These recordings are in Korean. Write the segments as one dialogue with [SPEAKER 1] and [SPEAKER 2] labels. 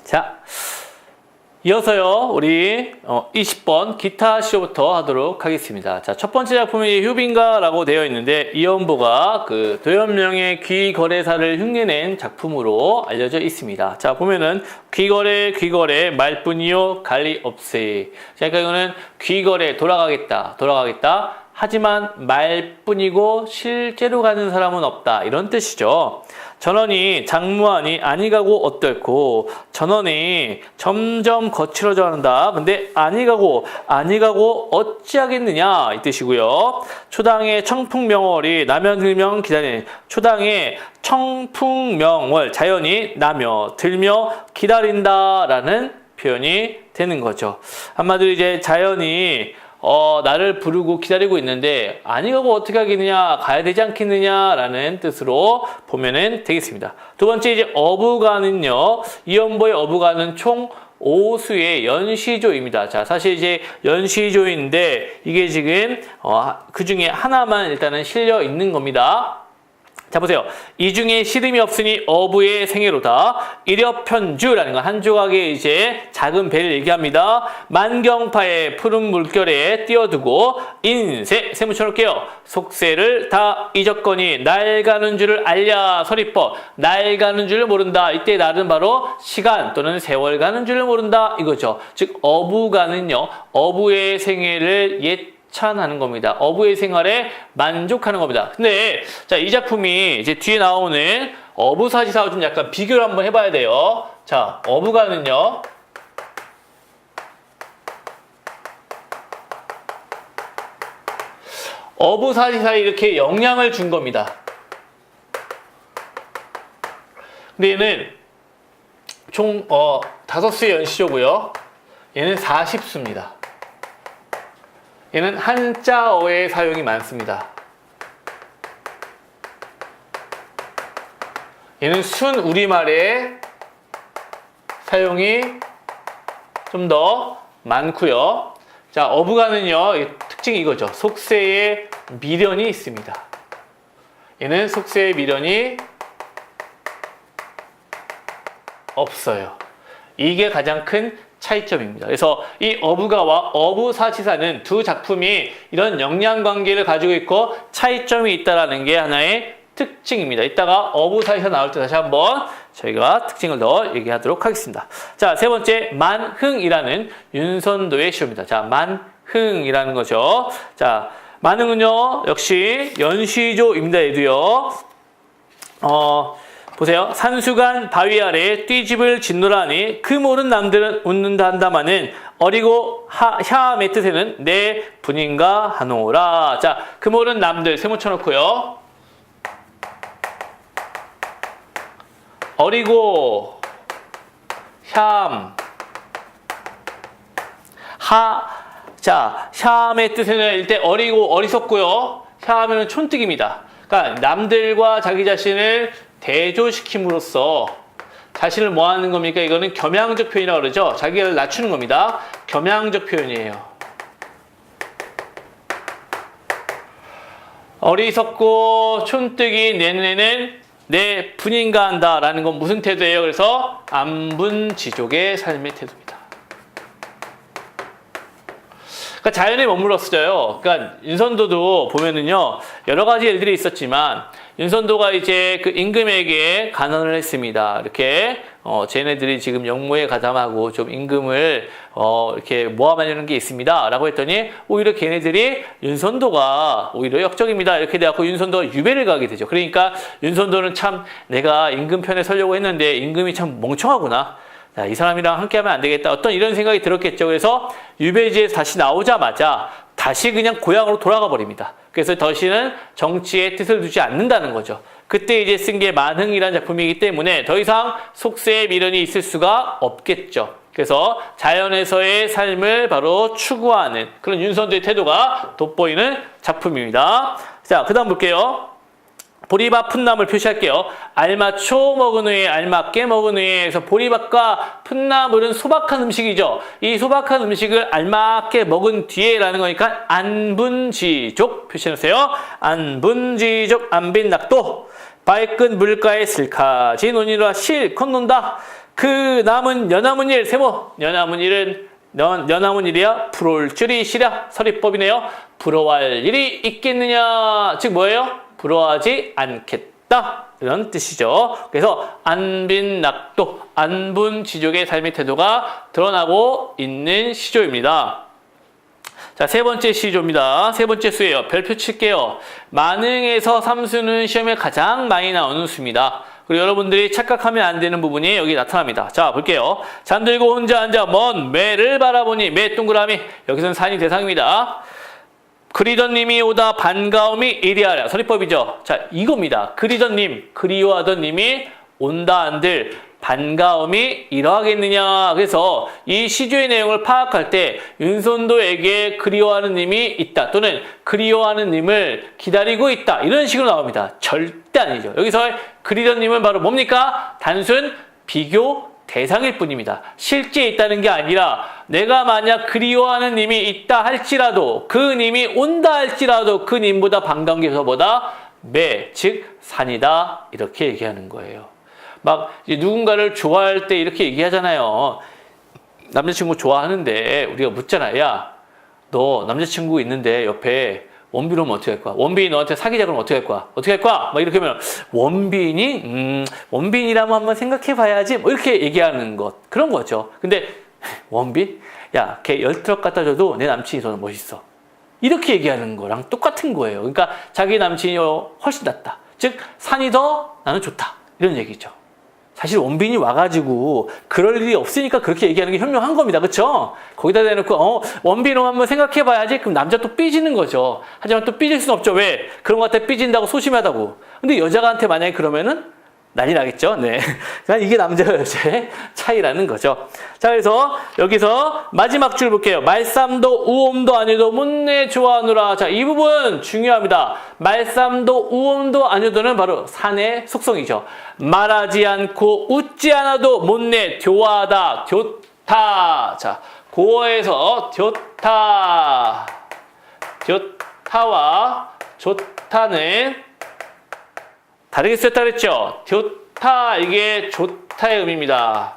[SPEAKER 1] 자, 이어서요, 우리 20번 기타 시조부터 하도록 하겠습니다. 자, 첫 번째 작품이 휴빈가라고 되어 있는데 이연보가 그 도연명의 귀거래사를 흉내낸 작품으로 알려져 있습니다. 자, 보면은 귀거래 말뿐이요 갈리 없세. 자, 그러니까 이거는 귀거래 돌아가겠다. 하지만 말뿐이고 실제로 가는 사람은 없다. 이런 뜻이죠. 전원이 장무하니 아니 가고 어떨고, 전원이 점점 거칠어져 간다. 근데 아니 가고 어찌하겠느냐 이 뜻이고요. 초당의 청풍명월이 나며 들며 기다리는, 초당의 청풍명월, 자연이 나며 들며 기다린다라는 표현이 되는 거죠. 한마디로 이제 자연이 나를 부르고 기다리고 있는데 아니 가고 어떻게 하겠느냐, 가야 되지 않겠느냐라는 뜻으로 보면은 되겠습니다. 두 번째 이제 어부가는요, 이연보의 어부가는 총 5수의 연시조입니다. 자, 사실 이제 연시조인데 이게 지금 그 중에 하나만 일단은 실려 있는 겁니다. 자, 보세요. 이 중에 시름이 없으니 어부의 생애로다. 일엽편주라는 거, 한 조각의 이제 작은 배를 얘기합니다. 만경파의 푸른 물결에 띄워두고 인세, 세 붙여놓을게요. 속세를 다 잊었거니 날 가는 줄을 알랴 서리법. 날 가는 줄을 모른다. 이때 날은 바로 시간 또는 세월 가는 줄을 모른다 이거죠. 즉 어부가는요, 어부의 생애를 찬하는 겁니다. 어부의 생활에 만족하는 겁니다. 근데 자, 이 작품이 이제 뒤에 나오는 어부사시사와 좀 약간 비교를 한번 해봐야 돼요. 자, 어부가는요, 어부사시사에 이렇게 영향을 준 겁니다. 근데 얘는 총 5수의 연시조고요. 얘는 40수입니다. 얘는 한자어의 사용이 많습니다. 얘는 순 우리말의 사용이 좀 더 많고요. 자, 어부가는요, 특징이 이거죠. 속세에 미련이 있습니다. 얘는 속세에 미련이 없어요. 이게 가장 큰 차이점입니다. 그래서 이 어부가와 어부사시사는 두 작품이 이런 영향관계를 가지고 있고 차이점이 있다는 게 하나의 특징입니다. 이따가 어부사시사 나올 때 다시 한번 저희가 특징을 더 얘기하도록 하겠습니다. 자, 세 번째 만흥이라는 윤선도의 시조입니다. 자, 만흥이라는 거죠. 자, 만흥은요 역시 연시조입니다. 얘도요. 보세요. 산수간 바위 아래 띠집을 짓노라니 그 모른 남들은 웃는다 한다마는 어리고 샤의 뜻에는 내 분인가 하노라. 자, 그 모른 남들 세모 쳐놓고요. 어리고 샴 자, 샴의 뜻에는 일단 어리고 어리석고요. 샤하면은 촌뜨기입니다. 그러니까 남들과 자기 자신을 대조시킴으로써 자신을 뭐 하는 겁니까? 이거는 겸양적 표현이라고 그러죠. 자기를 낮추는 겁니다. 겸양적 표현이에요. 어리석고 촌뜨기 내 눈에는 내 분인가 한다라는 건 무슨 태도예요? 그래서 안분지족의 삶의 태도입니다. 그러니까 자연에 머물렀어요. 그러니까 윤선도도 보면은요, 여러 가지 일들이 있었지만 윤선도가 이제 그 임금에게 간언을 했습니다. 이렇게 쟤네들이 지금 영모에 가담하고 좀 임금을 이렇게 모함하려는 게 있습니다. 라고 했더니 오히려 걔네들이 윤선도가 오히려 역적입니다. 이렇게 돼갖고 윤선도가 유배를 가게 되죠. 그러니까 윤선도는 참 내가 임금 편에 서려고 했는데 임금이 참 멍청하구나. 자, 이 사람이랑 함께하면 안 되겠다. 어떤 이런 생각이 들었겠죠. 그래서 유배지에서 다시 나오자마자 다시 그냥 고향으로 돌아가 버립니다. 그래서 다시는 정치에 뜻을 두지 않는다는 거죠. 그때 이제 쓴 게 만흥이라는 작품이기 때문에 더 이상 속세에 미련이 있을 수가 없겠죠. 그래서 자연에서의 삶을 바로 추구하는 그런 윤선도의 태도가 돋보이는 작품입니다. 자, 그 다음 볼게요. 보리밥 풋나물 표시할게요. 알맞초 먹은 후에 알맞게 먹은 후에에서 보리밥과 풋나물은 소박한 음식이죠. 이 소박한 음식을 알맞게 먹은 뒤에라는 거니까 안분지족 표시해주세요. 안분지족 안빈낙도 발끈 물가에 슬카지 논이라 실컷 논다. 그 남은 연남은 일 세모. 연남은 일은 연남은 일이야 부러울 줄이 시랴. 서리법이네요. 부러워할 일이 있겠느냐. 즉 뭐예요? 부러워하지 않겠다. 이런 뜻이죠. 그래서 안빈낙도, 안분지족의 삶의 태도가 드러나고 있는 시조입니다. 자, 세 번째 시조입니다. 세 번째 수예요. 별표 칠게요. 만응에서 삼수는 시험에 가장 많이 나오는 수입니다. 그리고 여러분들이 착각하면 안 되는 부분이 여기 나타납니다. 자, 볼게요. 잠들고 혼자 앉아 먼 매를 바라보니, 매 동그라미. 여기서는 산이 대상입니다. 그리던 님이 오다 반가움이 이리하랴. 서리법이죠. 자, 이겁니다. 그리던 님, 그리워하던 님이 온다 한들 반가움이 이러하겠느냐. 그래서 이 시조의 내용을 파악할 때 윤손도에게 그리워하는 님이 있다 또는 그리워하는 님을 기다리고 있다 이런 식으로 나옵니다. 절대 아니죠. 여기서 그리던 님은 바로 뭡니까? 단순 비교 대상일 뿐입니다. 실제 있다는 게 아니라 내가 만약 그리워하는 님이 있다 할지라도 그 님이 온다 할지라도 그 님보다 반가운 게 저보다 매, 즉 산이다 이렇게 얘기하는 거예요. 막 이제 누군가를 좋아할 때 이렇게 얘기하잖아요. 남자친구 좋아하는데 우리가 묻잖아. 야, 너 남자친구 있는데 옆에 원빈 오면 어떻게 할 거야? 원빈이 너한테 사귀자 그러면 어떻게 할 거야? 어떻게 할 거야? 막 이렇게 하면 원빈이 원빈이라면 한번 생각해 봐야지 뭐 이렇게 얘기하는 것 그런 거죠. 근데 원빈? 야, 걔 10트럭 갖다 줘도 내 남친이 더 멋있어. 이렇게 얘기하는 거랑 똑같은 거예요. 그러니까 자기 남친이 훨씬 낫다. 즉 산이 더 나는 좋다. 이런 얘기죠. 사실 원빈이 와가지고 그럴 일이 없으니까 그렇게 얘기하는 게 현명한 겁니다. 그렇죠? 거기다 대놓고 원빈 오면 한번 생각해봐야지. 그럼 남자 또 삐지는 거죠. 하지만 또 삐질 수는 없죠. 왜? 그런 것 같아 삐진다고 소심하다고. 근데 여자한테 만약에 그러면은 난리 나겠죠. 네. 그러니까 이게 남자와 여자의 차이라는 거죠. 자, 그래서 여기서 마지막 줄 볼게요. 말쌈도 우옴도 아니도 묻네 좋아하노라. 자, 이 부분 중요합니다. 말쌈도 우옴도 아니도는 바로 산의 속성이죠. 말하지 않고 웃지 않아도 묻네 좋아하다 좋다. 자, 고어에서 좋다. 좋다와 좋다는 다르게 쓰였다 그랬죠? 좋다, 이게 좋다의 의미입니다.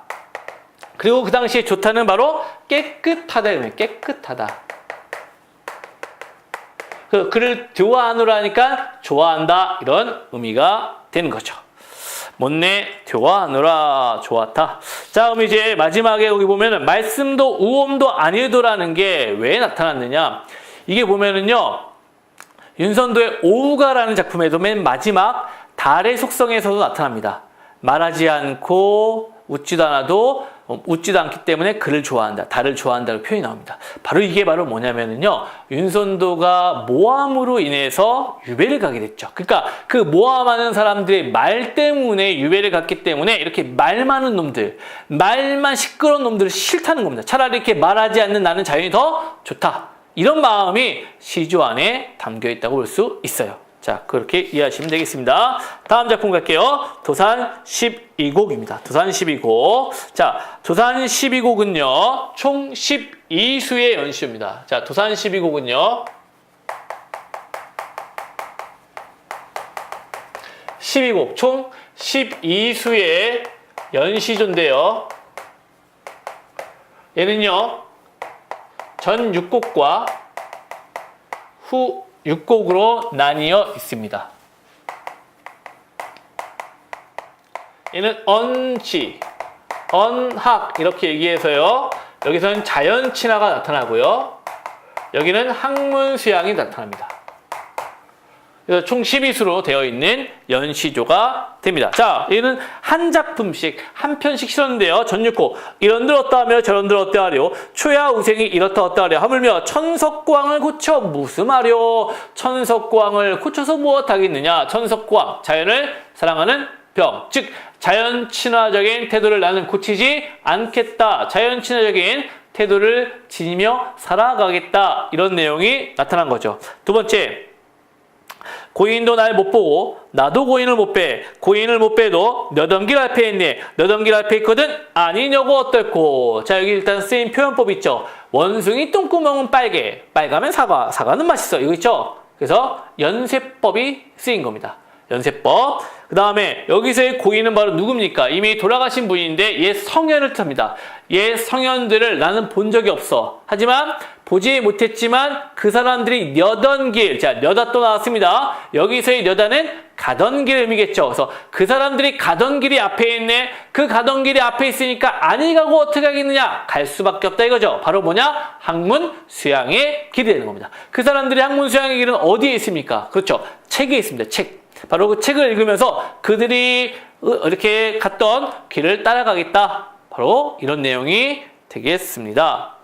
[SPEAKER 1] 그리고 그 당시에 좋다는 바로 깨끗하다의 의미, 깨끗하다. 그를 좋아하노라니까 좋아한다, 이런 의미가 되는 거죠. 못내 좋아하노라, 좋았다. 자, 그럼 이제 마지막에 여기 보면은 말씀도 우옴도 아니도라는 게 왜 나타났느냐? 이게 보면은요, 윤선도의 오우가라는 작품에도 맨 마지막 달의 속성에서도 나타납니다. 말하지 않고 웃지도 않아도 웃지도 않기 때문에 그를 좋아한다. 달을 좋아한다는 표현이 나옵니다. 바로 이게 바로 뭐냐면은요. 윤선도가 모함으로 인해서 유배를 가게 됐죠. 그러니까 그 모함하는 사람들의 말 때문에 유배를 갔기 때문에 이렇게 말 많은 놈들, 말만 시끄러운 놈들을 싫다는 겁니다. 차라리 이렇게 말하지 않는 나는 자연이 더 좋다. 이런 마음이 시조 안에 담겨 있다고 볼 수 있어요. 자, 그렇게 이해하시면 되겠습니다. 다음 작품 갈게요. 도산 12곡입니다. 도산 12곡. 자, 도산 12곡은요, 총 12수의 연시입니다. 자, 도산 12곡은요, 12곡, 총 12수의 연시조인데요. 얘는요, 전 6곡과 후 6곡으로 나뉘어 있습니다. 얘는 언치, 언학 이렇게 얘기해서요. 여기서는 자연친화가 나타나고요. 여기는 학문수양이 나타납니다. 그래서 총 12수로 되어 있는 연시조가 됩니다. 자, 얘는 한 작품씩, 한 편씩 실었는데요. 전육곡. 이런들 어떠하며 저런들 어떠하려. 초야 우생이 이렇다 어떠하려. 하물며 천석광을 고쳐 무슨하려. 천석광을 고쳐서 무엇하겠느냐. 천석광, 자연을 사랑하는 병. 즉, 자연 친화적인 태도를 나는 고치지 않겠다. 자연 친화적인 태도를 지니며 살아가겠다. 이런 내용이 나타난 거죠. 두 번째. 고인도 날 못 보고 나도 고인을 못 빼. 고인을 못 빼도 너덤길 앞에 있네. 너덤길 앞에 있거든 아니냐고 어떨꼬. 자, 여기 일단 쓰인 표현법 있죠. 원숭이 똥구멍은 빨개. 빨가면 사과. 사과는 맛있어. 이거 있죠. 그래서 연쇄법이 쓰인 겁니다. 연세법. 그 다음에 여기서의 고인은 바로 누굽니까? 이미 돌아가신 분인데 옛 성현을 뜻합니다. 옛 성현들을 나는 본 적이 없어. 하지만 보지 못했지만 그 사람들이 여던 길, 자 여다 또 나왔습니다. 여기서의 여다는 가던 길 의미겠죠. 그래서 그 사람들이 가던 길이 앞에 있네. 그 가던 길이 앞에 있으니까 아니 가고 어떻게 하겠느냐? 갈 수밖에 없다 이거죠. 바로 뭐냐? 학문 수양의 길이 되는 겁니다. 그 사람들이 학문 수양의 길은 어디에 있습니까? 그렇죠. 책에 있습니다. 책. 바로 그 책을 읽으면서 그들이 이렇게 갔던 길을 따라가겠다. 바로 이런 내용이 되겠습니다.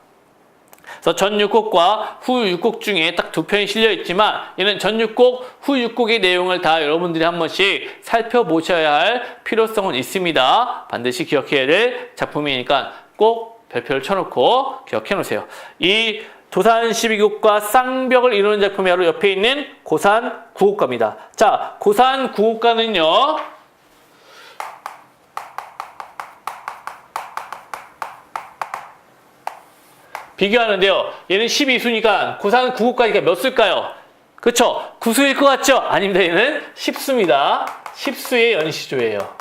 [SPEAKER 1] 그래서 전 6곡과 후 6곡 중에 딱 두 편이 실려 있지만 얘는 전 6곡, 후 6곡의 내용을 다 여러분들이 한 번씩 살펴보셔야 할 필요성은 있습니다. 반드시 기억해야 될 작품이니까 꼭 별표를 쳐놓고 기억해 놓으세요. 이 도산 12곡과 쌍벽을 이루는 작품이 바로 옆에 있는 고산 9곡가입니다. 자, 고산 9곡가는요. 비교하는데요. 얘는 12수니까 고산 9곡가니까 몇 수일까요? 그렇죠? 9수일 것 같죠? 아닙니다. 얘는 10수입니다. 10수의 연시조예요.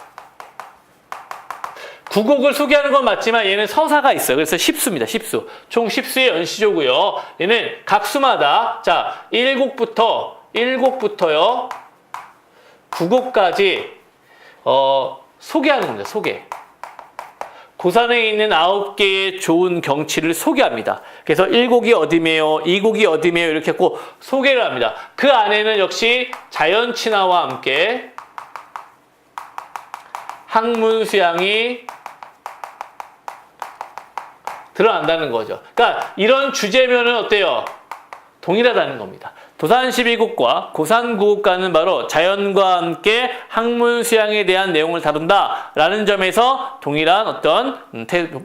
[SPEAKER 1] 9곡을 소개하는 건 맞지만 얘는 서사가 있어요. 그래서 10수입니다. 10수. 총 10수의 연시조고요. 얘는 각 수마다 자 1곡부터요. 9곡까지 소개하는 겁니다. 소개. 고산에 있는 9개의 좋은 경치를 소개합니다. 그래서 1곡이 어디매요, 2곡이 어디매요 이렇게 꼭 소개를 합니다. 그 안에는 역시 자연 친화와 함께 학문 수양이 들어간다는 거죠. 그러니까 이런 주제면은 어때요? 동일하다는 겁니다. 도산 12곡과 고산 9곡가는 바로 자연과 함께 학문 수양에 대한 내용을 다룬다라는 점에서 동일한 어떤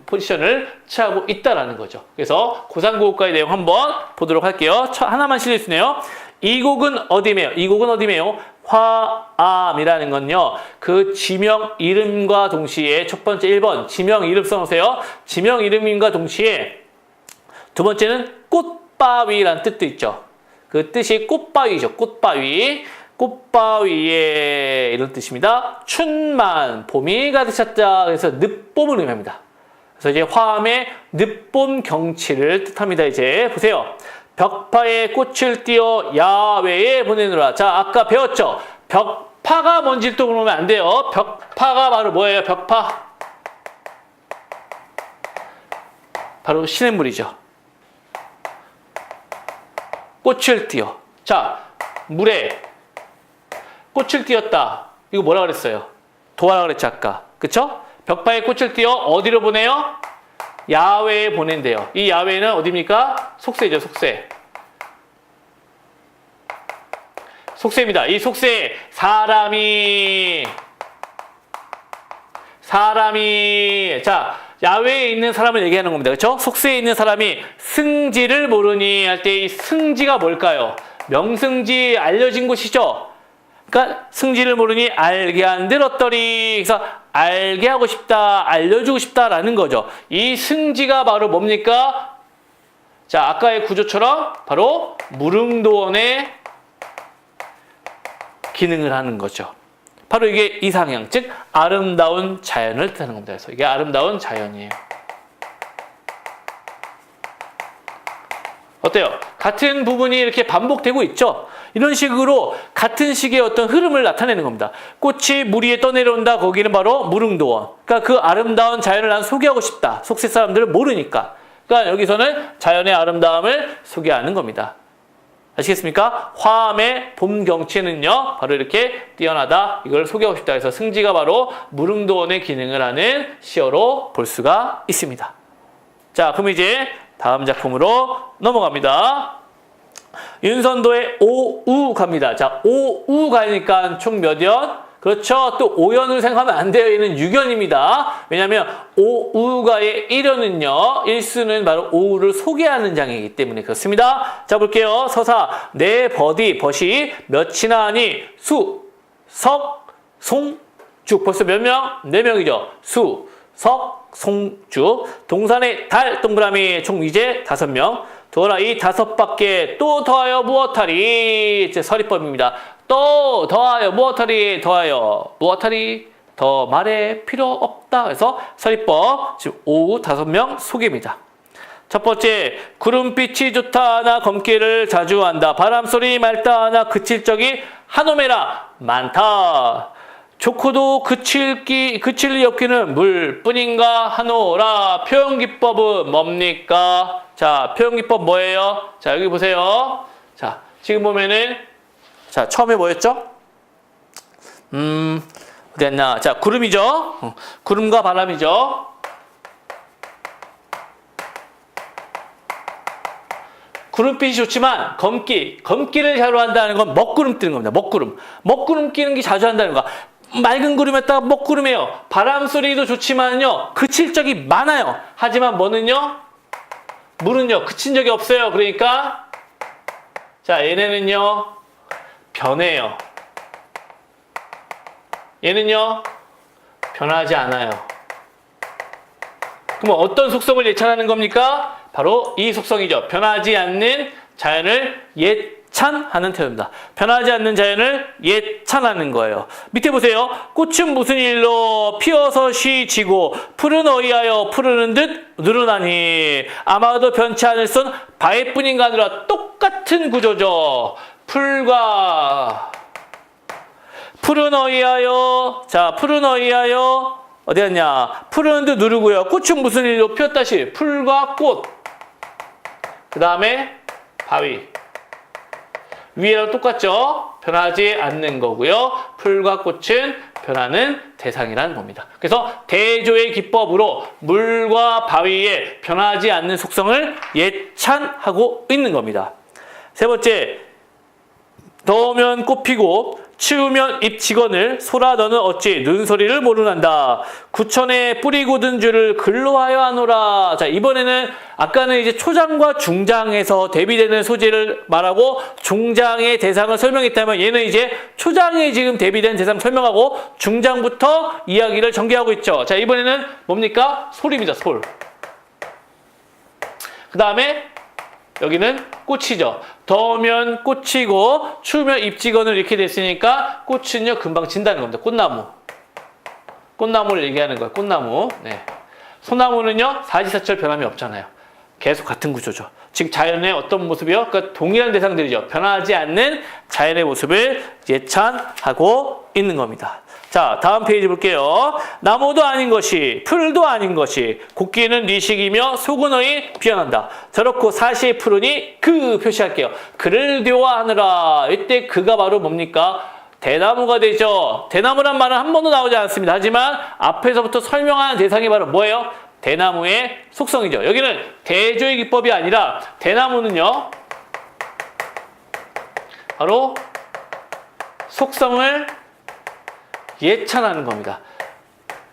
[SPEAKER 1] 포지션을 취하고 있다라는 거죠. 그래서 고산 9곡가의 내용 한번 보도록 할게요. 하나만 실릴 수 있네요. 이 곡은 어디매요? 이 곡은 어디매요? 화암이라는 건요. 그 지명 이름과 동시에 첫 번째 1번 지명 이름 써놓으세요. 지명 이름과 동시에 두 번째는 꽃바위라는 뜻도 있죠. 그 뜻이 꽃바위죠. 꽃바위. 꽃바위의 이런 뜻입니다. 춘만 봄이 가득 찼다. 그래서 늦봄을 의미합니다. 그래서 이제 화암의 늦봄 경치를 뜻합니다. 이제 보세요. 벽파에 꽃을 띄어 야외에 보내느라. 자, 아까 배웠죠? 벽파가 뭔지 또 그러면 안 돼요. 벽파가 바로 뭐예요? 벽파. 바로 시냇물이죠. 꽃을 띄어. 자, 물에 꽃을 띄었다. 이거 뭐라 그랬어요? 도화라 그랬죠, 아까. 그쵸? 벽파에 꽃을 띄어 어디로 보내요? 야외에 보낸대요. 이 야외는 어디입니까? 속세죠, 속세. 속세입니다. 이 속세에 사람이 자, 야외에 있는 사람을 얘기하는 겁니다. 그렇죠? 속세에 있는 사람이 승지를 모르니 할 때 이 승지가 뭘까요? 명승지 알려진 곳이죠. 그러니까 승지를 모르니 알게 한들 어떠리. 그래서 알게 하고 싶다, 알려주고 싶다라는 거죠. 이 승지가 바로 뭡니까? 자, 아까의 구조처럼 바로 무릉도원의 기능을 하는 거죠. 바로 이게 이상형, 즉 아름다운 자연을 뜻하는 겁니다. 그래서 이게 아름다운 자연이에요. 어때요? 같은 부분이 이렇게 반복되고 있죠? 이런 식으로 같은 식의 어떤 흐름을 나타내는 겁니다. 꽃이 물 위에 떠내려온다. 거기는 바로 무릉도원. 그러니까 그 아름다운 자연을 난 소개하고 싶다. 속세 사람들은 모르니까. 그러니까 여기서는 자연의 아름다움을 소개하는 겁니다. 아시겠습니까? 화암의 봄 경치는요, 바로 이렇게 뛰어나다. 이걸 소개하고 싶다 해서 승지가 바로 무릉도원의 기능을 하는 시어로 볼 수가 있습니다. 자, 그럼 이제 다음 작품으로 넘어갑니다. 윤선도의 오우 갑니다. 자, 오우 가니까 총 몇 연? 그렇죠. 또 5연으로 생각하면 안 돼요. 얘는 6연입니다. 왜냐하면 오우가의 1연은요. 1수는 바로 오우를 소개하는 장이기 때문에 그렇습니다. 자, 볼게요. 서사 네 버디 벗이 몇이나 하니 수, 석, 송, 쭉. 벌써 몇 명? 4명이죠. 수, 석, 송, 쭉. 동산의 달 동그라미 총 이제 5명. 더라 이 5밖에 또 더하여 무엇하리. 이제 서리법입니다. 또 더하여 무엇하리 더하여 무엇하리 더 말해 필요 없다. 그래서 서리법 지금 오후 5명 소개입니다. 첫 번째, 구름빛이 좋다 하나 검기를 자주 한다. 바람소리 맑다 하나 그칠 적이 한오매라 많다. 좋고도 그칠 리 없기는 물뿐인가 하노라. 표현기법은 뭡니까? 자, 표현기법 뭐예요? 자, 여기 보세요. 자, 지금 보면은 자, 처음에 뭐였죠? 어디 갔나? 자, 구름이죠. 구름과 바람이죠. 구름빛이 좋지만 검기를 자주 한다는 건 먹구름 뜨는 겁니다. 먹구름 끼는 게 자주 한다는 거. 맑은 구름에다가 먹구름이에요. 바람 소리도 좋지만요, 그칠 적이 많아요. 하지만 뭐는요? 물은요, 그친 적이 없어요. 그러니까 자, 얘네는요 변해요. 얘는요 변하지 않아요. 그럼 어떤 속성을 예찬하는 겁니까? 바로 이 속성이죠. 변하지 않는 자연을 예찬하는 태도입니다. 변하지 않는 자연을 예찬하는 거예요. 밑에 보세요. 꽃은 무슨 일로 피어서 쉬지고 풀은 어이하여 푸르는 듯 늘어나니 아마도 변치 않을 선 바위뿐인가 하느라 똑같은 구조죠. 풀은 어이하여, 자, 풀은 어이하여 어디 갔냐? 푸르는 듯 누르고요. 꽃은 무슨 일로 피었다시 풀과 꽃. 그 다음에 바위. 위에랑 똑같죠? 변하지 않는 거고요. 풀과 꽃은 변하는 대상이라는 겁니다. 그래서 대조의 기법으로 물과 바위에 변하지 않는 속성을 예찬하고 있는 겁니다. 세 번째, 더우면 꽃 피고 추우면 잎 지거늘 소라 너는 어찌 눈소리를 모르난다. 구천에 뿌리 굳은 줄을 근로하여 하노라. 자, 이번에는 아까는 이제 초장과 중장에서 대비되는 소재를 말하고 중장의 대상을 설명했다면 얘는 이제 초장에 지금 대비된 대상 설명하고 중장부터 이야기를 전개하고 있죠. 자, 이번에는 뭡니까? 솔입니다. 솔. 그 다음에 여기는 꽃이죠. 더우면 꽃이고 추우면 잎지건을 이렇게 됐으니까 꽃은요 금방 진다는 겁니다. 꽃나무를 얘기하는 거예요. 꽃나무. 네. 소나무는요 사지사철 변함이 없잖아요. 계속 같은 구조죠. 즉 자연의 어떤 모습이요? 그러니까 동일한 대상들이죠. 변하지 않는 자연의 모습을 예찬하고 있는 겁니다. 자, 다음 페이지 볼게요. 나무도 아닌 것이 풀도 아닌 것이 곡기는 리식이며 속은 어이 비어난다. 저렇고 사시에 푸르니 그 표시할게요. 그를 묘화하느라. 이때 그가 바로 뭡니까? 대나무가 되죠. 대나무란 말은 한 번도 나오지 않습니다. 하지만 앞에서부터 설명하는 대상이 바로 뭐예요? 대나무의 속성이죠. 여기는 대조의 기법이 아니라 대나무는요 바로 속성을 예찬하는 겁니다.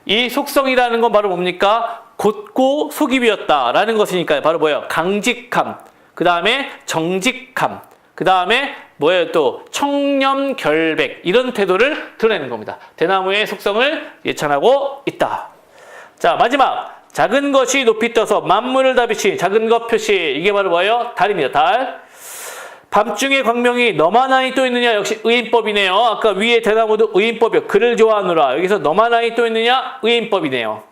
[SPEAKER 1] 이 속성이라는 건 바로 뭡니까? 곧고 속이 비었다라는 것이니까요. 바로 뭐예요? 강직함, 그 다음에 정직함, 그 다음에 뭐예요? 또 청렴결백, 이런 태도를 드러내는 겁니다. 대나무의 속성을 예찬하고 있다. 자, 마지막. 작은 것이 높이 떠서 만물을 다 비친 작은 것 표시. 이게 바로 뭐예요? 달입니다. 달. 밤중에 광명이 너만하니 또 있느냐. 역시 의인법이네요. 아까 위에 대나무도 의인법이요. 그를 좋아하노라. 여기서 너만하니 또 있느냐. 의인법이네요.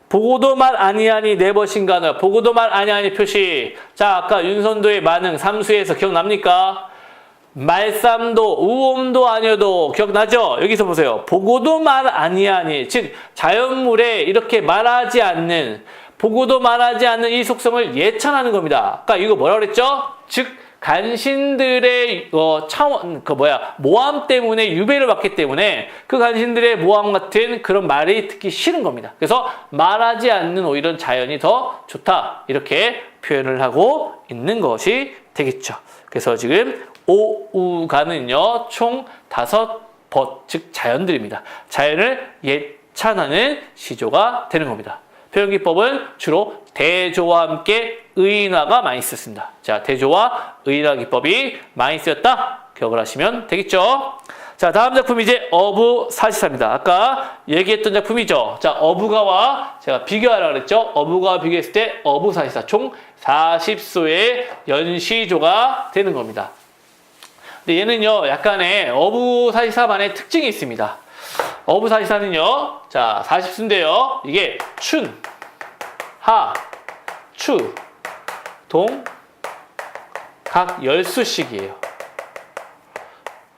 [SPEAKER 1] 보고도 말 아니하니 네 번인가. 보고도 말 아니하니 표시. 자, 아까 윤선도의 만흥 삼수에서 기억납니까? 말쌈도 우옴도 아니어도 기억나죠? 여기서 보세요. 보고도 말 아니하니, 즉 자연물에 이렇게 말하지 않는, 보고도 말하지 않는 이 속성을 예찬하는 겁니다. 아까 이거 뭐라 그랬죠? 즉 간신들의 모함 때문에 유배를 받기 때문에 그 간신들의 모함 같은 그런 말이 듣기 싫은 겁니다. 그래서 말하지 않는 오히려 자연이 더 좋다, 이렇게 표현을 하고 있는 것이 되겠죠. 그래서 지금 오우가는요 총 5벗, 즉 자연들입니다. 자연을 예찬하는 시조가 되는 겁니다. 표현기법은 주로 대조와 함께 의인화가 많이 쓰였습니다. 자, 대조와 의인화 기법이 많이 쓰였다, 기억을 하시면 되겠죠. 자, 다음 작품 이제 어부사시사입니다. 아까 얘기했던 작품이죠. 자, 어부가와 제가 비교하라고 그랬죠. 어부가와 비교했을 때 어부사시사 총 40소의 연시조가 되는 겁니다. 근데 얘는요, 약간의 어부사시사만의 특징이 있습니다. 어부사시사는요, 자, 40수인데요. 이게 춘, 하, 추, 동, 각 10수씩이에요.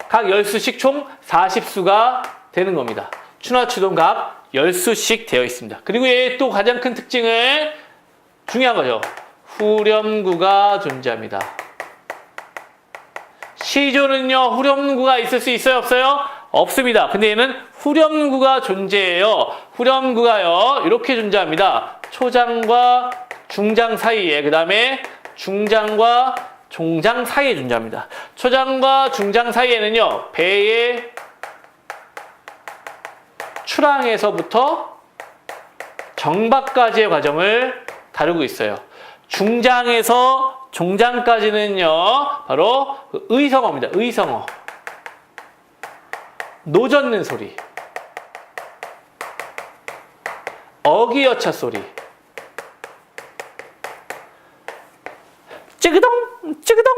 [SPEAKER 1] 각 10수씩 총 40수가 되는 겁니다. 춘하, 추동 각 10수씩 되어 있습니다. 그리고 얘 또 가장 큰 특징은 중요한 거죠. 후렴구가 존재합니다. 시조는요, 후렴구가 있을 수 있어요, 없어요? 없습니다. 근데 얘는 후렴구가 존재해요. 후렴구가요, 이렇게 존재합니다. 초장과 중장 사이에, 그 다음에 중장과 종장 사이에 존재합니다. 초장과 중장 사이에는요, 배의 출항에서부터 정박까지의 과정을 다루고 있어요. 중장에서 종장까지는요, 바로 의성어입니다. 의성어. 노젓는 소리. 어기여차 소리. 찌그덩, 찌그덩,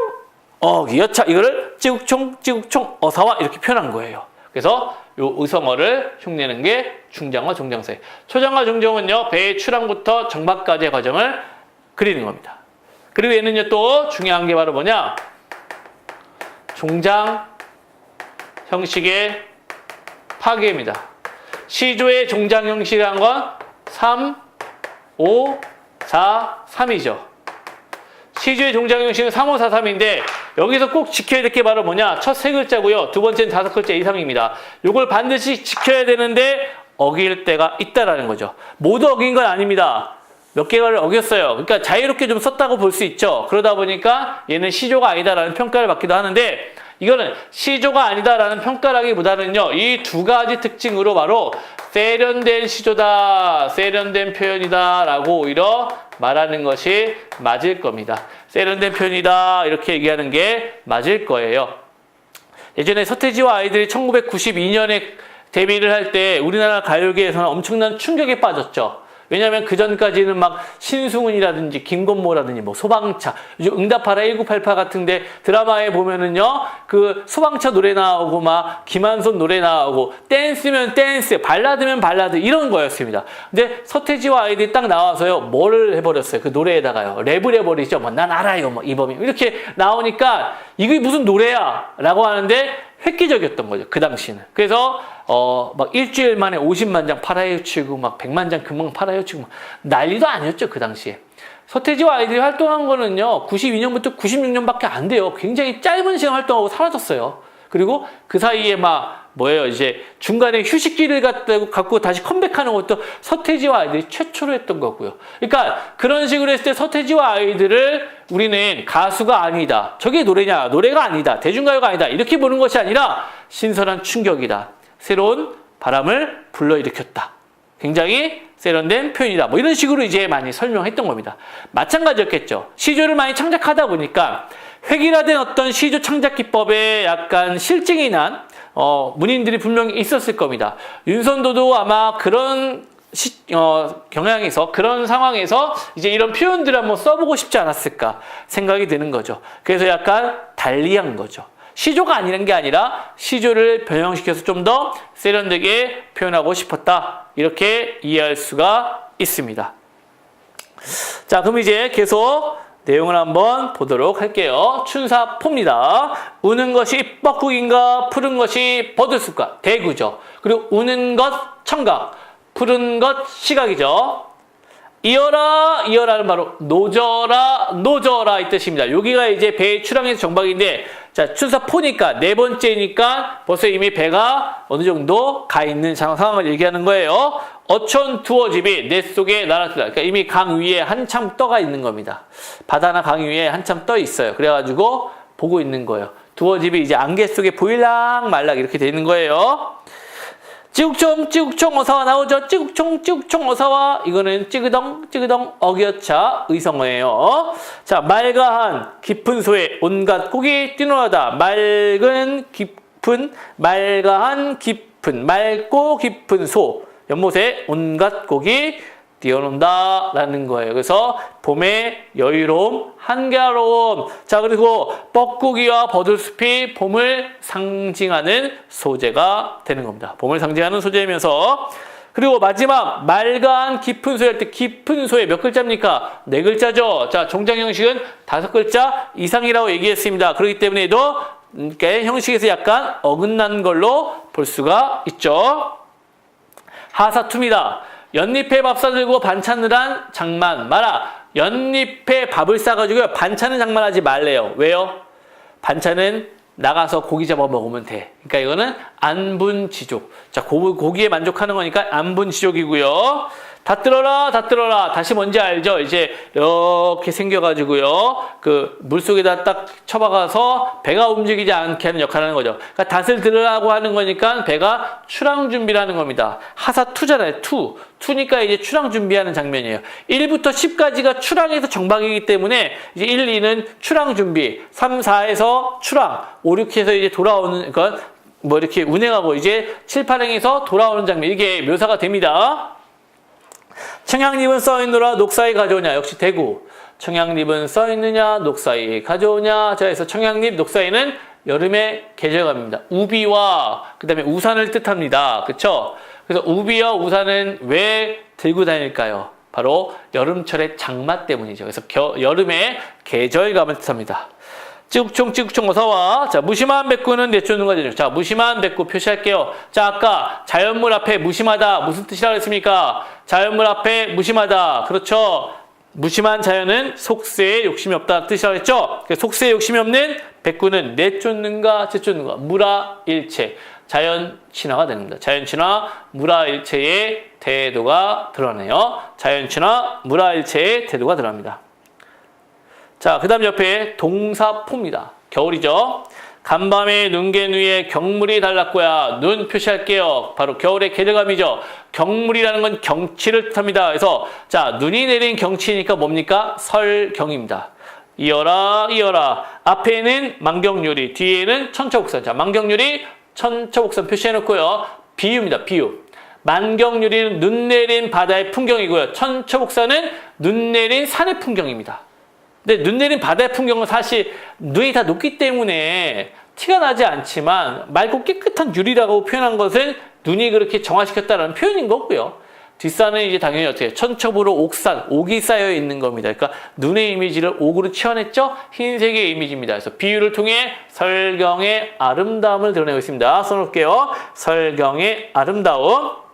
[SPEAKER 1] 어기여차. 이거를 찌국총, 찌국총, 어사와 이렇게 표현한 거예요. 그래서 요 의성어를 흉내는 게 중장과 종장 사이. 초장과 종장은요, 배의 출항부터 정박까지의 과정을 그리는 겁니다. 그리고 얘는요, 또 중요한 게 바로 뭐냐? 종장 형식의 파괴입니다. 시조의 종장 형식이란 건 3, 5, 4, 3이죠. 시조의 종장 형식은 3, 5, 4, 3인데 여기서 꼭 지켜야 될 게 바로 뭐냐? 첫 세 글자고요. 두 번째는 5글자 이상입니다. 이걸 반드시 지켜야 되는데 어길 때가 있다라는 거죠. 모두 어긴 건 아닙니다. 몇 개를 어겼어요. 그러니까 자유롭게 좀 썼다고 볼 수 있죠. 그러다 보니까 얘는 시조가 아니다라는 평가를 받기도 하는데 이거는 시조가 아니다라는 평가라기보다는요. 이 두 가지 특징으로 바로 세련된 시조다, 세련된 표현이다 라고 오히려 말하는 것이 맞을 겁니다. 세련된 표현이다 이렇게 얘기하는 게 맞을 거예요. 예전에 서태지와 아이들이 1992년에 데뷔를 할 때 우리나라 가요계에서는 엄청난 충격에 빠졌죠. 왜냐하면 그 전까지는 막 신승훈이라든지 김건모라든지 뭐 소방차, 응답하라 1988 같은데 드라마에 보면은요 그 소방차 노래 나오고 막 김한선 노래 나오고 댄스면 댄스, 발라드면 발라드 이런 거였습니다. 근데 서태지와 아이들이 딱 나와서요 뭐를 해버렸어요? 그 노래에다가요 랩을 해버리죠. 뭐 난 알아요, 뭐 이범이 이렇게 나오니까 이게 무슨 노래야?라고 하는데 획기적이었던 거죠. 그 당시는. 그래서 막 일주일 만에 50만 장 팔아헤치고 막 100만 장 금방 팔아헤치고 막 난리도 아니었죠. 그 당시에. 서태지와 아이들이 활동한 거는요. 92년부터 96년밖에 안 돼요. 굉장히 짧은 시간 활동하고 사라졌어요. 그리고 그 사이에 막 뭐예요? 이제 중간에 휴식기를 갖고 다시 컴백하는 것도 서태지와 아이들이 최초로 했던 거고요. 그러니까 그런 식으로 했을 때 서태지와 아이들을 우리는 가수가 아니다. 저게 노래냐? 노래가 아니다. 대중가요가 아니다. 이렇게 보는 것이 아니라 신선한 충격이다. 새로운 바람을 불러일으켰다. 굉장히 세련된 표현이다. 뭐 이런 식으로 이제 많이 설명했던 겁니다. 마찬가지였겠죠. 시조를 많이 창작하다 보니까 획일화된 어떤 시조 창작 기법에 약간 실증이 난 문인들이 분명히 있었을 겁니다. 윤선도도 아마 그런 경향에서 그런 상황에서 이제 이런 표현들을 한번 써보고 싶지 않았을까 생각이 드는 거죠. 그래서 약간 달리한 거죠. 시조가 아니란 게 아니라 시조를 변형시켜서 좀 더 세련되게 표현하고 싶었다. 이렇게 이해할 수가 있습니다. 자, 그럼 이제 계속 내용을 한번 보도록 할게요. 춘사포입니다. 우는 것이 뻐꾸기인가 푸른 것이 버들쑥가 대구죠. 그리고 우는 것 청각, 푸른 것 시각이죠. 이어라, 이어라는 바로 노져라, 노져라 이 뜻입니다. 여기가 이제 배의 출항에서 정박인데 자, 춘사포니까 네 번째니까 벌써 이미 배가 어느 정도 가 있는 상황을 얘기하는 거예요. 어촌 두어집이 내 속에 날아들다. 그러니까 이미 강 위에 한참 떠가 있는 겁니다. 바다나 강 위에 한참 떠 있어요. 그래가지고 보고 있는 거예요. 두어집이 이제 안개 속에 보일락 말락 이렇게 돼 있는 거예요. 찌국총, 찌국총 어사와 나오죠. 찌국총, 찌국총 어사와 이거는 찌그덩, 찌그덩 어기어차 의성어예요. 자, 맑아한 깊은 소에 온갖 곡이 뛰놀하다. 맑은 깊은, 맑아한 깊은, 맑고 깊은 소. 연못에 온갖 곡이 뛰어논다라는 거예요. 그래서 봄의 여유로움, 한가로움. 자, 그리고 뻐꾸기와 버들숲이 봄을 상징하는 소재가 되는 겁니다. 봄을 상징하는 소재이면서 그리고 마지막 맑은 깊은 소에 할 때 깊은 소에 몇 글자입니까? 4글자죠. 자, 종장 형식은 5글자 이상이라고 얘기했습니다. 그렇기 때문에도 형식에서 약간 어긋난 걸로 볼 수가 있죠. 하사투입니다. 연잎에 밥 싸들고 반찬을 한 장만 마라. 연잎에 밥을 싸가지고 반찬은 장만하지 말래요. 왜요? 반찬은 나가서 고기 잡아 먹으면 돼. 그러니까 이거는 안분지족. 자, 고기에 만족하는 거니까 안분지족이고요. 다 들어라, 다 들어라. 다시 뭔지 알죠? 이제 이렇게 생겨가지고요. 그 물속에다 딱 쳐박아서 배가 움직이지 않게 하는 역할을 하는 거죠. 그러니까 닷을 들으라고 하는 거니까 배가 출항 준비를 하는 겁니다. 하사투잖아요. 투니까 이제 출항 준비하는 장면이에요. 1부터 10까지가 출항에서 정박이기 때문에 이제 1, 2는 출항 준비, 3, 4에서 출항, 5, 6에서 이제 돌아오는, 그러니까 뭐 이렇게 운행하고 이제 7, 8행에서 돌아오는 장면. 이게 묘사가 됩니다. 청양잎은 써있노라 녹사이 가져오냐. 역시 대구. 청양잎은 써있느냐 녹사이 가져오냐. 자, 그래서 청양잎 녹사이는 여름의 계절감입니다. 우비와 그 다음에 우산을 뜻합니다. 그쵸? 그래서 우비와 우산은 왜 들고 다닐까요? 바로 여름철의 장마 때문이죠. 그래서 여름의 계절감을 뜻합니다. 찌국총 어서와. 자, 무심한 백구는 내쫓는 거죠. 자, 무심한 백구 표시할게요. 자, 아까 자연물 앞에 무심하다 무슨 뜻이라고 했습니까? 자연물 앞에 무심하다. 그렇죠. 무심한 자연은 속세에 욕심이 없다 뜻이라고 했죠. 속세에 욕심이 없는 백구는 내쫓는가 제쫓는가 무라일체. 자연 친화가 됩니다. 자연 친화, 무라일체의 태도가 드러나네요. 자연 친화, 무라일체의 태도가 드러납니다. 자, 그 다음 옆에 동사포입니다. 겨울이죠. 간밤에 눈갰 위에 경물이 달랐고야. 눈 표시할게요. 바로 겨울의 계절감이죠. 경물이라는 건 경치를 뜻합니다. 그래서 자, 눈이 내린 경치니까 뭡니까? 설경입니다. 이어라 이어라. 앞에는 만경유리, 뒤에는 천처복선. 자, 만경유리, 천처복선 표시해놓고요. 비유입니다. 비유. 만경유리는 눈 내린 바다의 풍경이고요. 천처복선은 눈 내린 산의 풍경입니다. 근데 눈 내린 바다의 풍경은 사실 눈이 다 녹기 때문에 티가 나지 않지만 맑고 깨끗한 유리라고 표현한 것은 눈이 그렇게 정화시켰다는 표현인 거고요. 뒷산은 이제 당연히 어떻게 천첩으로 옥산, 옥이 쌓여 있는 겁니다. 그러니까 눈의 이미지를 옥으로 치환했죠. 흰색의 이미지입니다. 그래서 비유를 통해 설경의 아름다움을 드러내고 있습니다. 써놓을게요. 설경의 아름다움.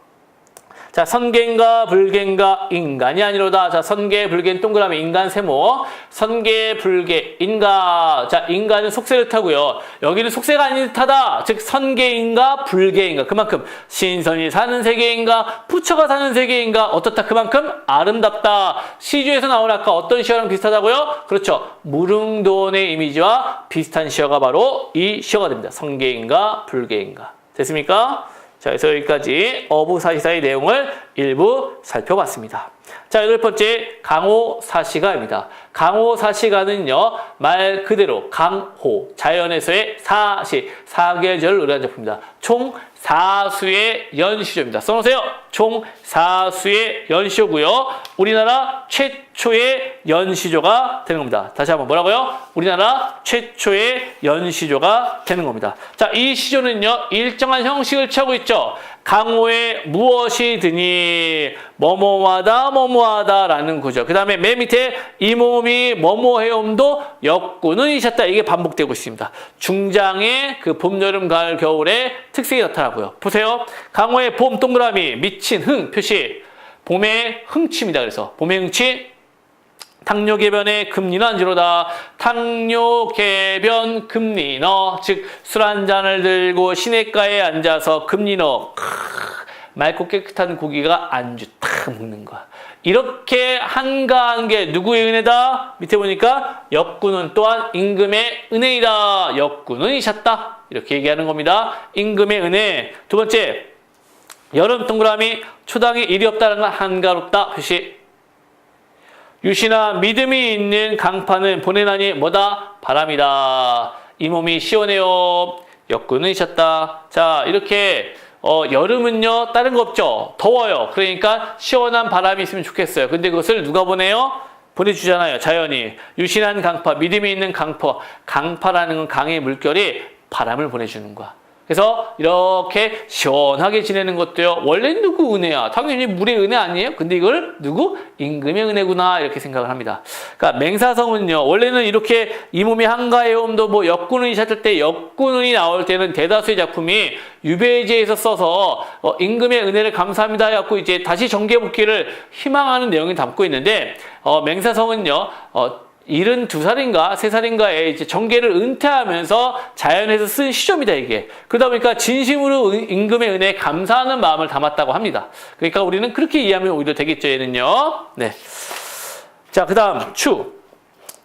[SPEAKER 1] 자, 선계인가 불계인가 인간이 아니로다. 자, 선계 불계는 동그라미 인간 세모. 선계 불계 인가. 자, 인간은 속세를 타고요. 여기는 속세가 아닌 듯하다. 즉 선계인가 불계인가. 그만큼 신선이 사는 세계인가 부처가 사는 세계인가 어떻다. 그만큼 아름답다. 시주에서 나온 아까 어떤 시어랑 비슷하다고요? 그렇죠. 무릉도원의 이미지와 비슷한 시어가 바로 이 시어가 됩니다. 선계인가 불계인가. 됐습니까? 자, 그래서 여기까지 어부사시사의 내용을 일부 살펴봤습니다. 자, 8번째 강호사시가입니다. 강호사시가는요, 말 그대로 강호, 자연에서의 사시, 사계절을 의뢰한 작품입니다. 총 4수의 연시조입니다. 써놓으세요. 총 4수의 연시조고요. 우리나라 최초의 연시조가 되는 겁니다. 다시 한번 뭐라고요? 우리나라 최초의 연시조가 되는 겁니다. 자, 이 시조는요, 일정한 형식을 취하고 있죠. 강호에 무엇이드니 뭐뭐하다 뭐뭐하다라는 구조. 그 다음에 맨 밑에 이 몸이 뭐뭐해옴도 역구는 이셨다. 이게 반복되고 있습니다. 중장의 그 봄, 여름, 가을, 겨울의 특색이 나타나고요. 보세요. 강호의 봄 동그라미 미친 흥 표시. 봄의 흥치입니다. 그래서 봄의 흥치. 당뇨개변의 금리난지로다. 당뇨개변 금리너. 즉 술 한 잔을 들고 시냇가에 앉아서 금리너. 맑고 깨끗한 고기가 안주 탁 먹는 거야. 이렇게 한가한 게 누구의 은혜다? 밑에 보니까 역구는 또한 임금의 은혜이다. 역구는 이셨다. 이렇게 얘기하는 겁니다. 임금의 은혜. 두 번째, 여름 동그라미 초당에 일이 없다는 건 한가롭다 표시. 유시나 믿음이 있는 강파는 보내나니 뭐다? 바람이다. 이 몸이 시원해요. 역구는 이셨다. 자, 이렇게 여름은요, 다른 거 없죠. 더워요. 그러니까 시원한 바람이 있으면 좋겠어요. 근데 그것을 누가 보내요? 보내주잖아요. 자연이. 유신한 강파, 믿음이 있는 강파. 강파라는 건 강의 물결이 바람을 보내주는 거야. 그래서 이렇게 시원하게 지내는 것도요. 원래 누구 은혜야? 당연히 물의 은혜 아니에요? 근데 이걸 누구? 임금의 은혜구나 이렇게 생각을 합니다. 그러니까 맹사성은요. 원래는 이렇게 이 몸이 한가해 옴도 뭐 역군운이 찾을 때 역군운이 나올 때는 대다수의 작품이 유배지에서 써서 임금의 은혜를 감사합니다 해갖고 이제 다시 정계복귀를 희망하는 내용이 담고 있는데 맹사성은요. 72살인가 3살인가에 이제 정계를 은퇴하면서 자연에서 쓴 시조입니다, 이게. 그러다 보니까 진심으로 임금의 은혜에 감사하는 마음을 담았다고 합니다. 그러니까 우리는 그렇게 이해하면 오히려 되겠죠, 얘는요. 네. 자, 그 다음, 추.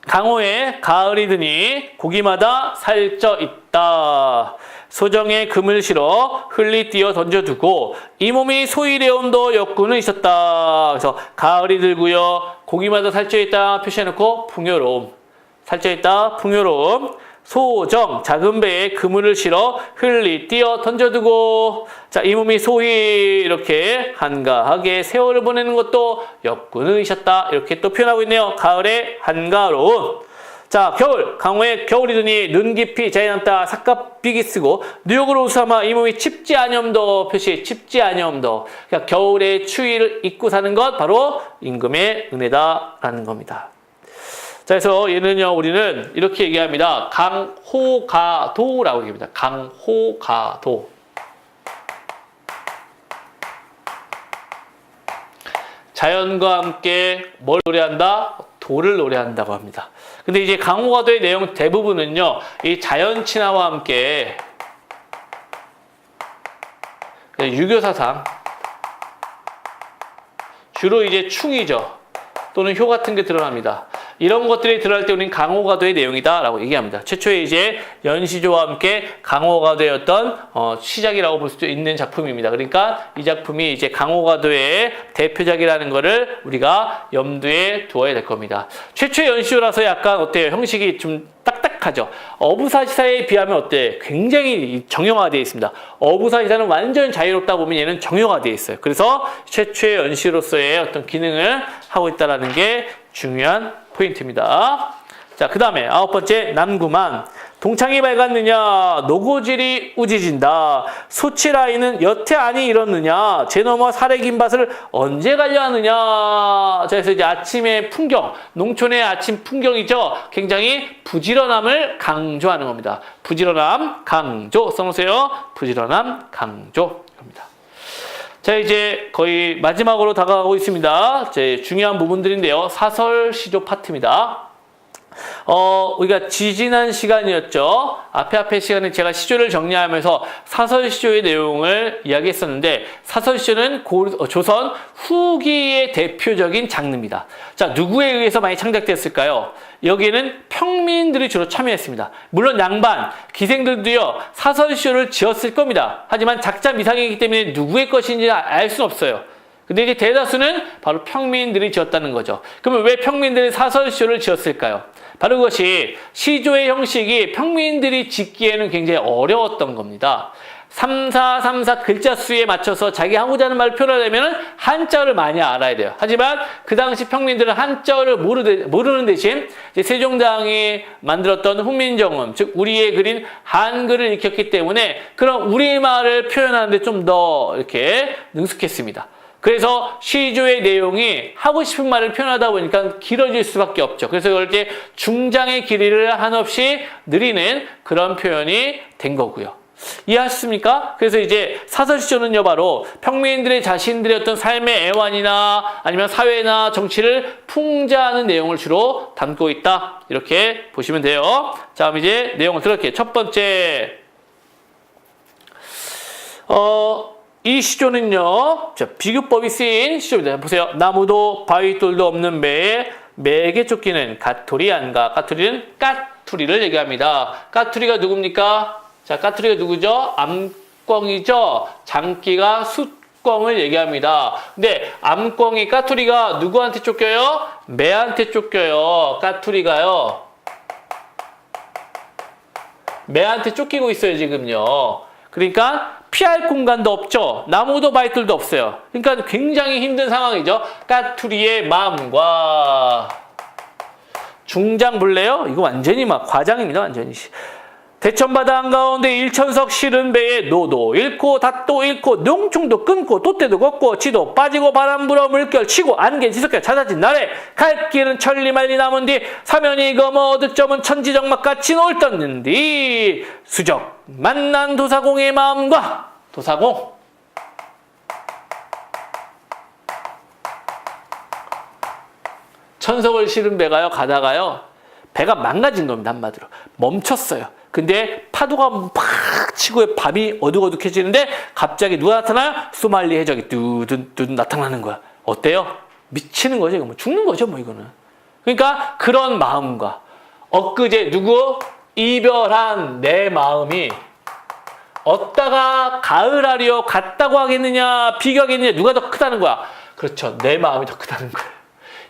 [SPEAKER 1] 강호에 가을이 드니 고기마다 살쪄 있다. 소정에 금을 실어 흘리 띄어 던져두고 이 몸이 소일해온도 역군은 있었다. 그래서 가을이 들고요. 고기마다 살쪄 있다 표시해놓고 풍요로움. 살쪄 있다 풍요로움. 소정 작은 배에 그물을 실어 흘리 띄어 던져두고 자, 이 몸이 소위 이렇게 한가하게 세월을 보내는 것도 역군은 있었다. 이렇게 또 표현하고 있네요. 가을에 한가로운. 자, 겨울, 강호에 겨울이 드니 눈 깊이 자에 남다 삭갑비기 쓰고 뉴욕으로 우삼아 이 몸이 칩지 아니엄도 표시 칩지 아니엄도 그러니까 겨울의 추위를 잊고 사는 것 바로 임금의 은혜다라는 겁니다. 자, 그래서 얘는요 우리는 이렇게 얘기합니다. 강호가도라고 얘기합니다. 강호가도. 자연과 함께 뭘 노래한다? 도를 노래한다고 합니다. 근데 이제 강호가도의 내용 대부분은요, 이 자연 친화와 함께 유교 사상, 주로 이제 충이죠. 또는 효 같은 게 드러납니다. 이런 것들이 드러날 때 우리는 강호가도의 내용이다라고 얘기합니다. 최초에 이제 연시조와 함께 강호가도의 어떤 시작이라고 볼 수도 있는 작품입니다. 그러니까 이 작품이 이제 강호가도의 대표작이라는 것을 우리가 염두에 두어야 될 겁니다. 최초의 연시조라서 약간 어때요? 형식이 좀 딱딱하죠. 어부사시사에 비하면 어때? 굉장히 정형화되어 있습니다. 어부사시사는 완전 자유롭다 보면 얘는 정형화되어 있어요. 그래서 최초의 연시로서의 어떤 기능을 하고 있다는 게 중요한 포인트입니다. 자, 그 다음에 9번째 남구만. 동창이 밝았느냐 노고질이 우지진다. 소치라이는 여태 아니 이렇느냐 제 넘어 사례 긴밭을 언제 가려 하느냐. 자, 그래서 이제 아침의 풍경, 농촌의 아침 풍경이죠. 굉장히 부지런함을 강조하는 겁니다. 부지런함 강조 써놓으세요. 부지런함 강조 입니다. 자, 이제 거의 마지막으로 다가가고 있습니다. 제 중요한 부분들인데요. 사설 시조 파트입니다. 우리가 지지난 시간이었죠. 앞에 시간에 제가 시조를 정리하면서 사설 시조의 내용을 이야기했었는데 사설 시조는 조선 후기의 대표적인 장르입니다. 자, 누구에 의해서 많이 창작됐을까요? 여기에는 평민들이 주로 참여했습니다. 물론 양반, 기생들도요 사설 시조를 지었을 겁니다. 하지만 작자 미상이기 때문에 누구의 것인지 알 수는 없어요. 근데 이제 대다수는 바로 평민들이 지었다는 거죠. 그러면 왜 평민들이 사설 시조를 지었을까요? 바로 그것이 시조의 형식이 평민들이 짓기에는 굉장히 어려웠던 겁니다. 3434 글자 수에 맞춰서 자기 하고자 하는 말을 표현하려면 한자어를 많이 알아야 돼요. 하지만 그 당시 평민들은 한자어를 모르는 대신 이제 세종대왕이 만들었던 훈민정음, 즉 우리의 그린 한글을 익혔기 때문에 그런 우리말을 표현하는데 좀 더 이렇게 능숙했습니다. 그래서 시조의 내용이 하고 싶은 말을 표현하다 보니까 길어질 수밖에 없죠. 그래서 이걸 이제 중장의 길이를 한없이 느리는 그런 표현이 된 거고요. 이해하셨습니까? 그래서 이제 사설시조는요 바로 평민들의 자신들의 어떤 삶의 애환이나 아니면 사회나 정치를 풍자하는 내용을 주로 담고 있다. 이렇게 보시면 돼요. 자, 그럼 이제 내용을 들을게요. 첫 번째 이 시조는요, 자, 비교법이 쓰인 시조입니다. 보세요. 나무도 바위돌도 없는 배에 매게 쫓기는 까투리 안가. 까투리는 까투리를 얘기합니다. 까투리가 누굽니까? 자, 까투리가 누구죠? 암꿩이죠. 장기가 숫꿩을 얘기합니다. 근데 암꿩이 까투리가 누구한테 쫓겨요? 매한테 쫓겨요. 까투리가요. 매한테 쫓기고 있어요, 지금요. 그러니까 피할 공간도 없죠. 나무도 바위들도 없어요. 그러니까 굉장히 힘든 상황이죠. 까투리의 마음과 중장 볼래요? 이거 완전히 막 과장입니다. 완전히. 대천바다 한가운데 일천석 실은 배에 노도 잃고 닷도 잃고 농충도 끊고 돛대도 걷고 지도 빠지고 바람 불어 물결 치고 안개 지석에 찾아진 날에 갈 길은 천리말리 남은 뒤 사면이 검어 득점은 천지정막같이 놀떴는디 수적 만난 도사공의 마음과 도사공 천석을 실은 배가요 가다가요 배가 망가진 겁니다. 한마디로 멈췄어요. 근데 파도가 팍 치고 밤이 어둑어둑해지는데 갑자기 누가 나타나요? 소말리 해적이 뚜둔 나타나는 거야. 어때요? 미치는 거죠. 이거 뭐 죽는 거죠. 뭐 이거는. 그러니까 그런 마음과 엊그제 누구? 이별한 내 마음이 어디다가 가을하리요 같다고 하겠느냐 비교하겠느냐 누가 더 크다는 거야. 그렇죠. 내 마음이 더 크다는 거예요.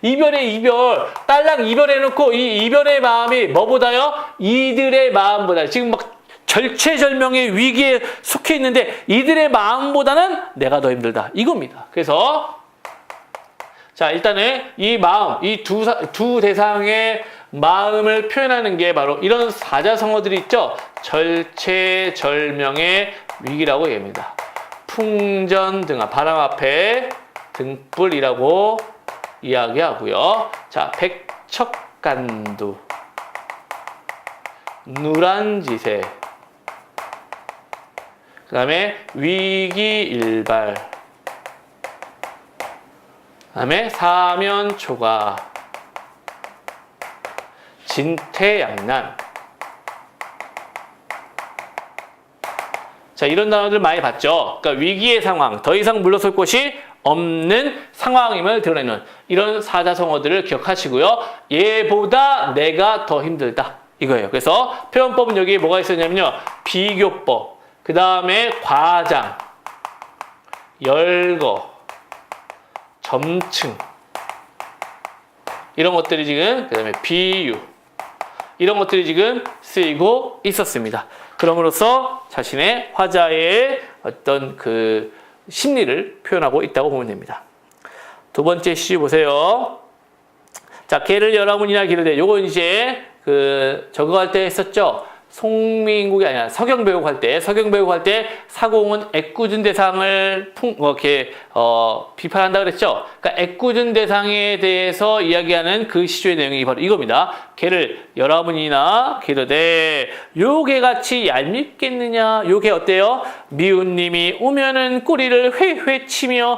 [SPEAKER 1] 이별의 이별, 딸랑 이별해놓고 이 이별의 마음이 뭐보다요? 이들의 마음보다 지금 막 절체절명의 위기에 속해 있는데 이들의 마음보다는 내가 더 힘들다. 이겁니다. 그래서 자 일단은 이 마음, 이 두 대상의 마음을 표현하는 게 바로 이런 사자성어들이 있죠. 절체절명의 위기라고 얘기합니다. 풍전등화, 바람 앞에 등불이라고 이야기하고요. 자, 백척간두, 누란지세, 그 다음에 위기일발, 그 다음에 사면초가, 진퇴양난. 자, 이런 단어들 많이 봤죠. 그러니까 위기의 상황, 더 이상 물러설 곳이 없는 상황임을 드러내는 이런 사자성어들을 기억하시고요. 얘보다 내가 더 힘들다. 이거예요. 그래서 표현법은 여기 뭐가 있었냐면요. 비교법, 그 다음에 과장, 열거, 점층 이런 것들이 지금 그 다음에 비유 이런 것들이 지금 쓰이고 있었습니다. 그럼으로써 자신의 화자의 어떤 그 심리를 표현하고 있다고 보면 됩니다. 두 번째 시 보세요. 자, 개를 여러분이나 기르되 요건 이제 그 저거 할 때 했었죠. 송민국이 아니라 서경배옥 할 때 사공은 애꿎은 대상을 비판한다 그랬죠. 그러니까 애꿎은 대상에 대해서 이야기하는 그 시조의 내용이 바로 이겁니다. 개를 여러분이나 기르되 요 개같이 얄밉겠느냐. 요 개 어때요? 미운님이 오면은 꼬리를 회회 치며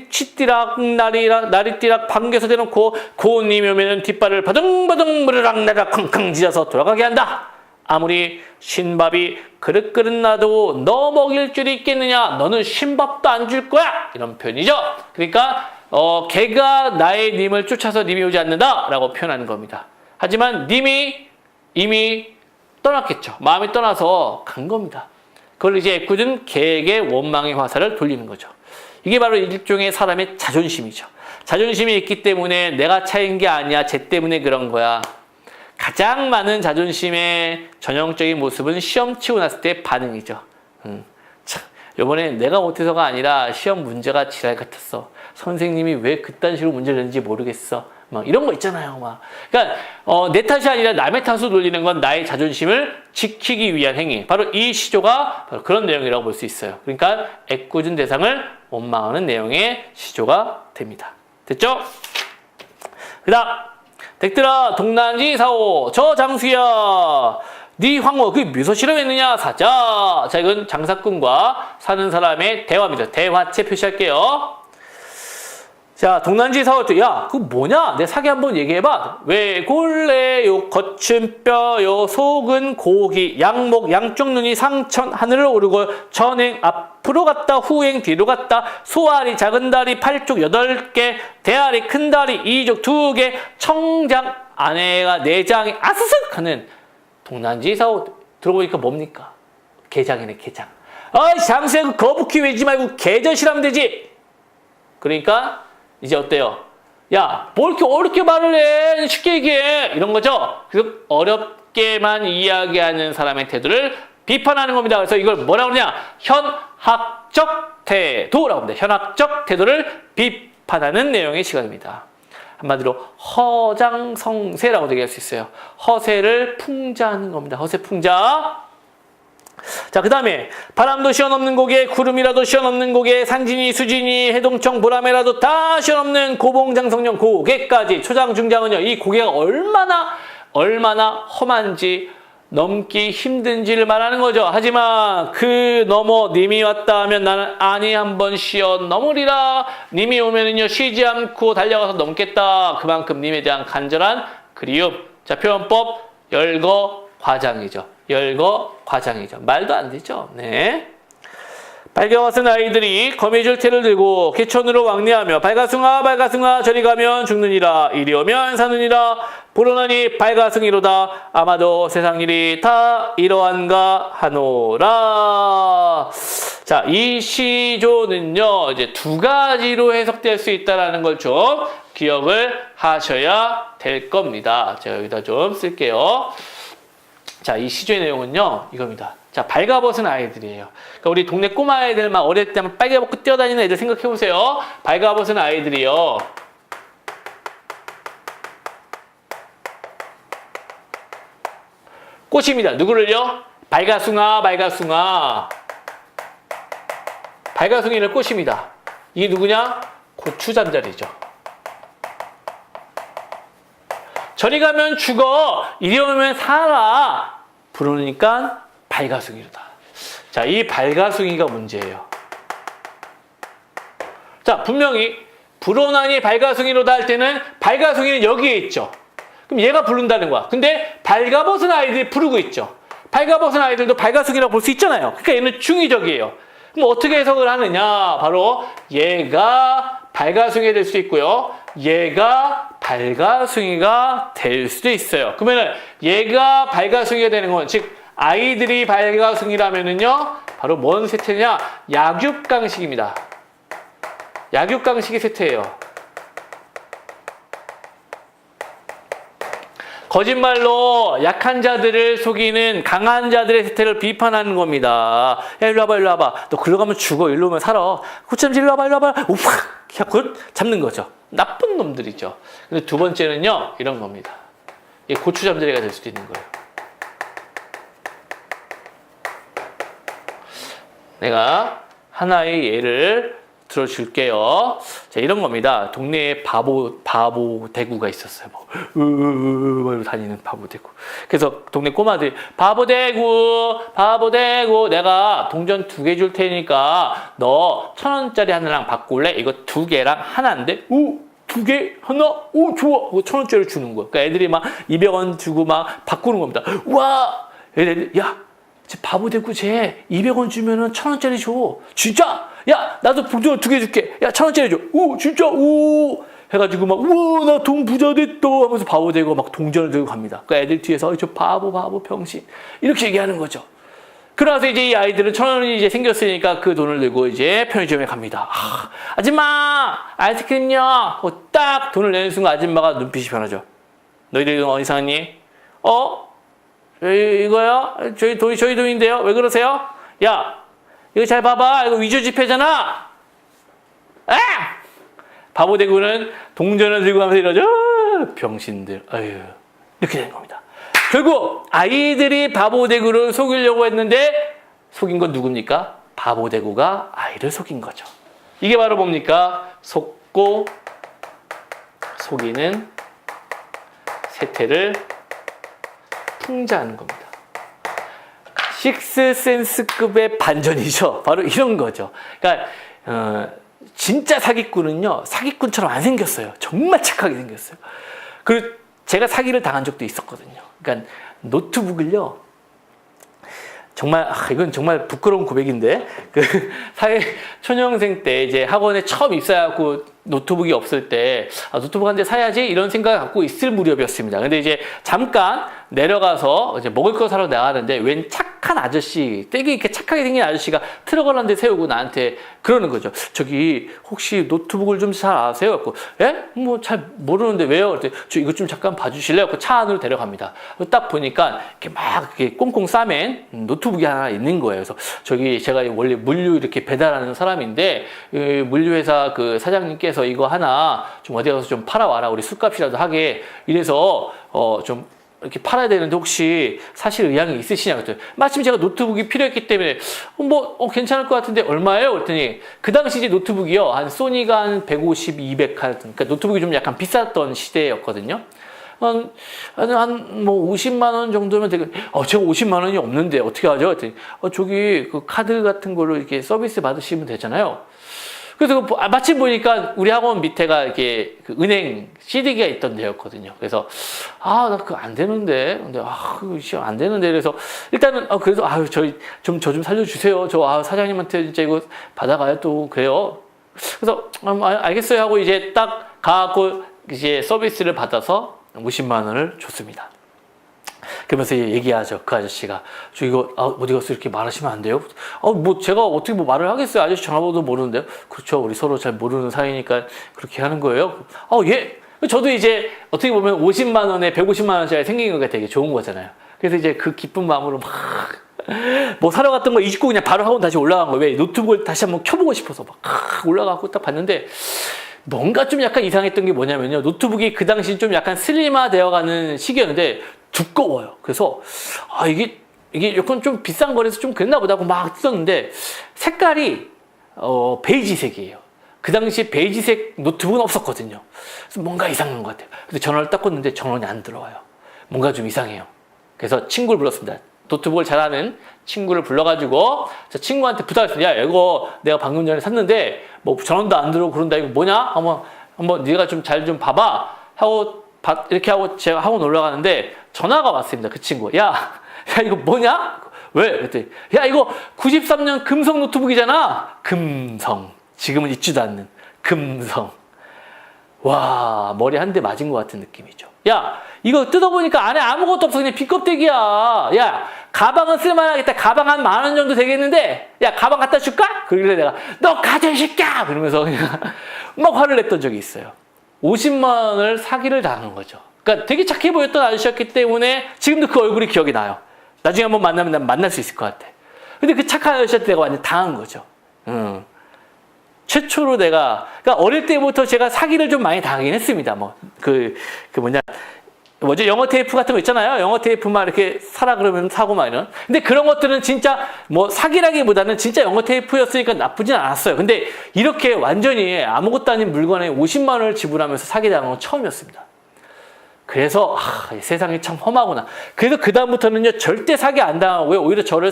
[SPEAKER 1] 치띠락 나리띠락 반겨서 대놓고 고운님이 오면은 뒷발을 바둥바둥 무르락나락 쾅쾅 짖어서 돌아가게 한다. 아무리 신밥이 그릇그릇 놔도 너 먹일 줄이 있겠느냐. 너는 신밥도 안 줄 거야. 이런 표현이죠. 그러니까 개가 나의 님을 쫓아서 님이 오지 않는다 라고 표현하는 겁니다. 하지만 님이 이미 떠났겠죠. 마음이 떠나서 간 겁니다. 그걸 이제 애꿎은 개에게 원망의 화살을 돌리는 거죠. 이게 바로 일종의 사람의 자존심이죠. 자존심이 있기 때문에 내가 차인 게 아니야. 쟤 때문에 그런 거야. 가장 많은 자존심의 전형적인 모습은 시험 치고 났을 때 반응이죠. 이번에 내가 못해서가 아니라 시험 문제가 지랄 같았어. 선생님이 왜 그딴 식으로 문제를 냈는지 모르겠어. 막 이런 거 있잖아요. 막. 그러니까 내 탓이 아니라 남의 탓으로 돌리는 건 나의 자존심을 지키기 위한 행위. 바로 이 시조가 바로 그런 내용이라고 볼 수 있어요. 그러니까 애꿎은 대상을 원망하는 내용의 시조가 됩니다. 됐죠? 그 다음 댁들아 동난지 사오 저 장수야 네 황후 그게 무슨 실험했느냐 사자. 자 이건 장사꾼과 사는 사람의 대화입니다. 대화체 표시할게요. 자 동난지 사오 야 그거 뭐냐 내 사기 한번 얘기해봐. 왜 골래요 거친 뼈요 속은 고기 양목 양쪽 눈이 상천 하늘을 오르고 전행 앞으로 갔다 후행 뒤로 갔다 소아리 작은 다리 8쪽 8개 대아리 큰 다리 2쪽 2개 청장 아내가 내장이 아스슥 하는 동난지 사오. 들어보니까 뭡니까? 게장이네 게장. 아이 장수야 그 거북이 외지 말고 게젓이라면 되지. 그러니까 이제 어때요? 야, 뭐 이렇게 어렵게 말을 해? 쉽게 얘기해. 이런 거죠? 그래서 어렵게만 이야기하는 사람의 태도를 비판하는 겁니다. 그래서 이걸 뭐라고 그러냐? 현학적 태도라고 합니다. 현학적 태도를 비판하는 내용의 시간입니다. 한마디로 허장성세라고 얘기할 수 있어요. 허세를 풍자하는 겁니다. 허세 풍자. 자, 그 다음에 바람도 시원없는 고개, 구름이라도 시원없는 고개, 산진이, 수진이, 해동청, 보라매라도 다 시원없는 고봉장성령 고개까지 초장, 중장은요. 이 고개가 얼마나 험한지 넘기 힘든지를 말하는 거죠. 하지만 그 너머 님이 왔다 하면 나는 아니 한번 쉬어 넘으리라. 님이 오면은요 쉬지 않고 달려가서 넘겠다. 그만큼 님에 대한 간절한 그리움. 자, 표현법 열거과장이죠. 열거과장이죠. 말도 안 되죠. 네. 발겨벗은 아이들이 거미줄 테를 들고 개천으로 왕래하며 발가숭아 저리 가면 죽느니라 이리 오면 사느니라 불어나니 발가숭이로다 아마도 세상 일이 다 이러한가 하노라. 자, 이 시조는요 이제 두 가지로 해석될 수 있다라는 걸 좀 기억을 하셔야 될 겁니다. 제가 여기다 좀 쓸게요. 자, 이 시조의 내용은요 이겁니다. 자, 발가벗은 아이들이에요. 그러니까 우리 동네 꼬마 아이들 막 어릴 때 빨개 벗고 뛰어다니는 애들 생각해 보세요. 발가벗은 아이들이요. 꽃입니다. 누구를요? 발가숭아. 발가숭이를 꽃입니다. 이게 누구냐? 고추잠자리죠. 저리 가면 죽어. 이리 오면 살아. 부르니까 발가숭이로다. 자, 이 발가숭이가 문제예요. 자, 분명히 불어나니 발가숭이로다 할 때는 발가숭이는 여기에 있죠. 그럼 얘가 부른다는 거야. 근데 발가벗은 아이들이 부르고 있죠. 발가벗은 아이들도 발가숭이라고 볼 수 있잖아요. 그러니까 얘는 중의적이에요. 그럼 어떻게 해석을 하느냐? 바로 얘가 발가숭이가 될 수 있고요. 얘가 발가숭이가 될 수도 있어요. 그러면은 얘가 발가숭이가 되는 건 즉 아이들이 발가숭이라면은요 바로 뭔 세태냐? 약육강식입니다. 약육강식의 세태예요. 거짓말로 약한 자들을 속이는 강한 자들의 세태를 비판하는 겁니다. 야, 일로 와봐. 너 글로 가면 죽어. 일로 오면 살아. 고참지 일로 와봐. 우팍! 그걸 잡는 거죠. 나쁜 놈들이죠. 근데 두 번째는요, 이런 겁니다. 이게 고추잠자리가 될 수도 있는 거예요. 내가 하나의 예를 들어줄게요. 자, 이런 겁니다. 동네에 바보 대구가 있었어요. 뭐 다니는 바보 대구. 그래서 동네 꼬마들이 바보 대구, 내가 동전 2개 줄 테니까 너 1,000원짜리 하나랑 바꿀래? 이거 2개랑 하나인데, 오, 2개 하나, 오 좋아. 1,000원짜리 주는 거야. 그러니까 애들이 막 200원 주고 막 바꾸는 겁니다. 와, 애들 야, 쟤 바보 대구 쟤 200원 주면은 1,000원짜리 줘. 진짜? 야, 나도 동전 2개 줄게. 야, 1,000원짜리 줘. 오, 진짜? 오. 해가지고 막, 우와, 나 돈 부자 됐다 하면서 바보 되고 막 동전을 들고 갑니다. 그 애들 뒤에서, 저 바보, 병신. 이렇게 얘기하는 거죠. 그러면서 이제 이 아이들은 1,000원이 이제 생겼으니까 그 돈을 들고 이제 편의점에 갑니다. 아, 아줌마, 아이스크림요. 딱 돈을 내는 순간 아줌마가 눈빛이 변하죠. 너희들 어디서 왔니? 이거요? 저희 돈인데요? 왜 그러세요? 야, 이거 잘 봐봐. 이거 위조 지폐잖아. 바보 대구는 동전을 들고 가면서 이러죠. 병신들. 아유, 이렇게 된 겁니다. 결국 아이들이 바보 대구를 속이려고 했는데 속인 건 누굽니까? 바보 대구가 아이를 속인 거죠. 이게 바로 뭡니까? 속고 속이는 세태를 풍자하는 겁니다. 식스센스급의 반전이죠. 바로 이런 거죠. 그러니까 진짜 사기꾼은요, 사기꾼처럼 안 생겼어요. 정말 착하게 생겼어요. 그리고 제가 사기를 당한 적도 있었거든요. 그러니까 노트북을요, 정말 이건 정말 부끄러운 고백인데 초년생 때 이제 학원에 처음 입사하고 노트북이 없을 때 노트북 한 대 사야지 이런 생각을 갖고 있을 무렵이었습니다. 근데 이제 잠깐 내려가서 이제 먹을 거 사러 나가는데 웬 착한 아저씨, 되게 이렇게 착하게 생긴 아저씨가 트럭을 한 대 세우고 나한테 그러는 거죠. 저기 혹시 노트북을 좀 잘 아세요? 그래서 예? 뭐 잘 모르는데 왜요? 그랬더니 저 이거 좀 잠깐 봐주실래요? 그 차 안으로 데려갑니다. 딱 보니까 이렇게 막 이렇게 꽁꽁 싸맨 노트북이 하나 있는 거예요. 그래서 저기 제가 원래 물류 이렇게 배달하는 사람인데 물류회사 그 사장님께서 이거 하나 좀 어디 가서 좀 팔아와라. 우리 술값이라도 하게. 이래서 좀 이렇게 팔아야 되는데 혹시 사실 의향이 있으시냐고 했더니 마침 제가 노트북이 필요했기 때문에 괜찮을 것 같은데 얼마예요? 그랬더니 그 당시 이제 노트북이요. 한 소니가 한 150, 200 그러니까 노트북이 좀 약간 비쌌던 시대였거든요. 한 50만 원 정도면 되게, 제가 50만 원이 없는데 어떻게 하죠? 그랬더니, 저기 그 카드 같은 걸로 이렇게 서비스 받으시면 되잖아요. 그래서 마침 보니까 우리 학원 밑에가 이렇게 그 은행 CD기가 있던 데였거든요. 그래서 나 그거 안 되는데, 근데 그거 안 되는데 그래서 일단은 그래도 저 좀 살려주세요. 사장님한테 진짜 이거 받아가요 또 그래요. 그래서 알겠어요 하고 이제 딱 가고 이제 서비스를 받아서 50만 원을 줬습니다. 그러면서 얘기하죠. 그 아저씨가 저 이거 어디 가서 이렇게 말하시면 안 돼요? 뭐 제가 어떻게 뭐 말을 하겠어요? 아저씨 전화번호도 모르는데요. 그렇죠. 우리 서로 잘 모르는 사이니까 그렇게 하는 거예요. 예. 저도 이제 어떻게 보면 50만 원에 150만 원짜리 생긴 거가 되게 좋은 거잖아요. 그래서 이제 그 기쁜 마음으로 막 뭐 사러 갔던 거 잊고 그냥 바로 학원 다시 올라간 거예요. 왜? 노트북을 다시 한번 켜보고 싶어서 막 올라가고 딱 봤는데 뭔가 좀 약간 이상했던 게 뭐냐면요. 노트북이 그 당시 좀 약간 슬림화 되어가는 시기였는데 두꺼워요. 그래서 이게 약간 좀 비싼 거라서 좀 그랬나 보다 하고 막 썼는데 색깔이 베이지색이에요. 그 당시 베이지색 노트북은 없었거든요. 그래서 뭔가 이상한 것 같아요. 그래서 전화를 딱 껐는데 전원이 안 들어와요. 뭔가 좀 이상해요. 그래서 친구를 불렀습니다. 노트북을 잘하는 친구를 불러가지고 저 친구한테 부탁했습니다. 야, 이거 내가 방금 전에 샀는데 뭐 전원도 안 들어오고 그런다. 이거 뭐냐? 한번 네가 좀 잘 좀 봐봐 하고 이렇게 하고 제가 학원 올라가는데 전화가 왔습니다. 그 친구. 야 이거 뭐냐? 왜? 그랬더니 야 이거 93년 금성 노트북이잖아. 금성. 지금은 있지도 않는 금성. 와, 머리 한 대 맞은 것 같은 느낌이죠. 야, 이거 뜯어보니까 안에 아무것도 없어. 그냥 비껍데기야. 야, 가방은 쓸만하겠다. 가방 한 10,000원 정도 되겠는데? 야, 가방 갖다 줄까? 그러길래 내가, 너 가져, 이 새끼야! 그러면서 그냥 막 화를 냈던 적이 있어요. 50만 원을 사기를 당한 거죠. 그러니까 되게 착해 보였던 아저씨였기 때문에 지금도 그 얼굴이 기억이 나요. 나중에 한번 만나면 난 만날 수 있을 것 같아. 근데 그 착한 아저씨한테 내가 완전 당한 거죠. 최초로 내가, 그러니까 어릴 때부터 제가 사기를 좀 많이 당하긴 했습니다. 영어 테이프 같은 거 있잖아요. 영어 테이프만 이렇게 사라 그러면 사고 막 이런. 근데 그런 것들은 진짜 뭐 사기라기보다는 진짜 영어 테이프였으니까 나쁘진 않았어요. 근데 이렇게 완전히 아무것도 아닌 물건에 50만 원을 지불하면서 사기 당한 건 처음이었습니다. 그래서 세상이 참 험하구나. 그래서 그다음부터는요 절대 사기 안 당하고요. 오히려 저를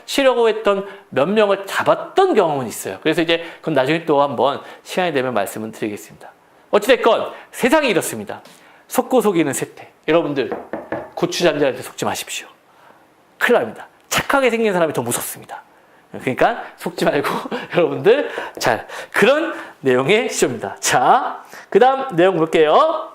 [SPEAKER 1] 치려고 했던 몇 명을 잡았던 경험은 있어요. 그래서 이제 그건 나중에 또 한번 시간이 되면 말씀을 드리겠습니다. 어찌됐건 세상이 이렇습니다. 속고 속이는 세태. 여러분들 고추잠자한테 속지 마십시오. 큰일 납니다. 착하게 생긴 사람이 더 무섭습니다. 그러니까 속지 말고 여러분들 그런 내용의 시조입니다. 자, 그 다음 내용 볼게요.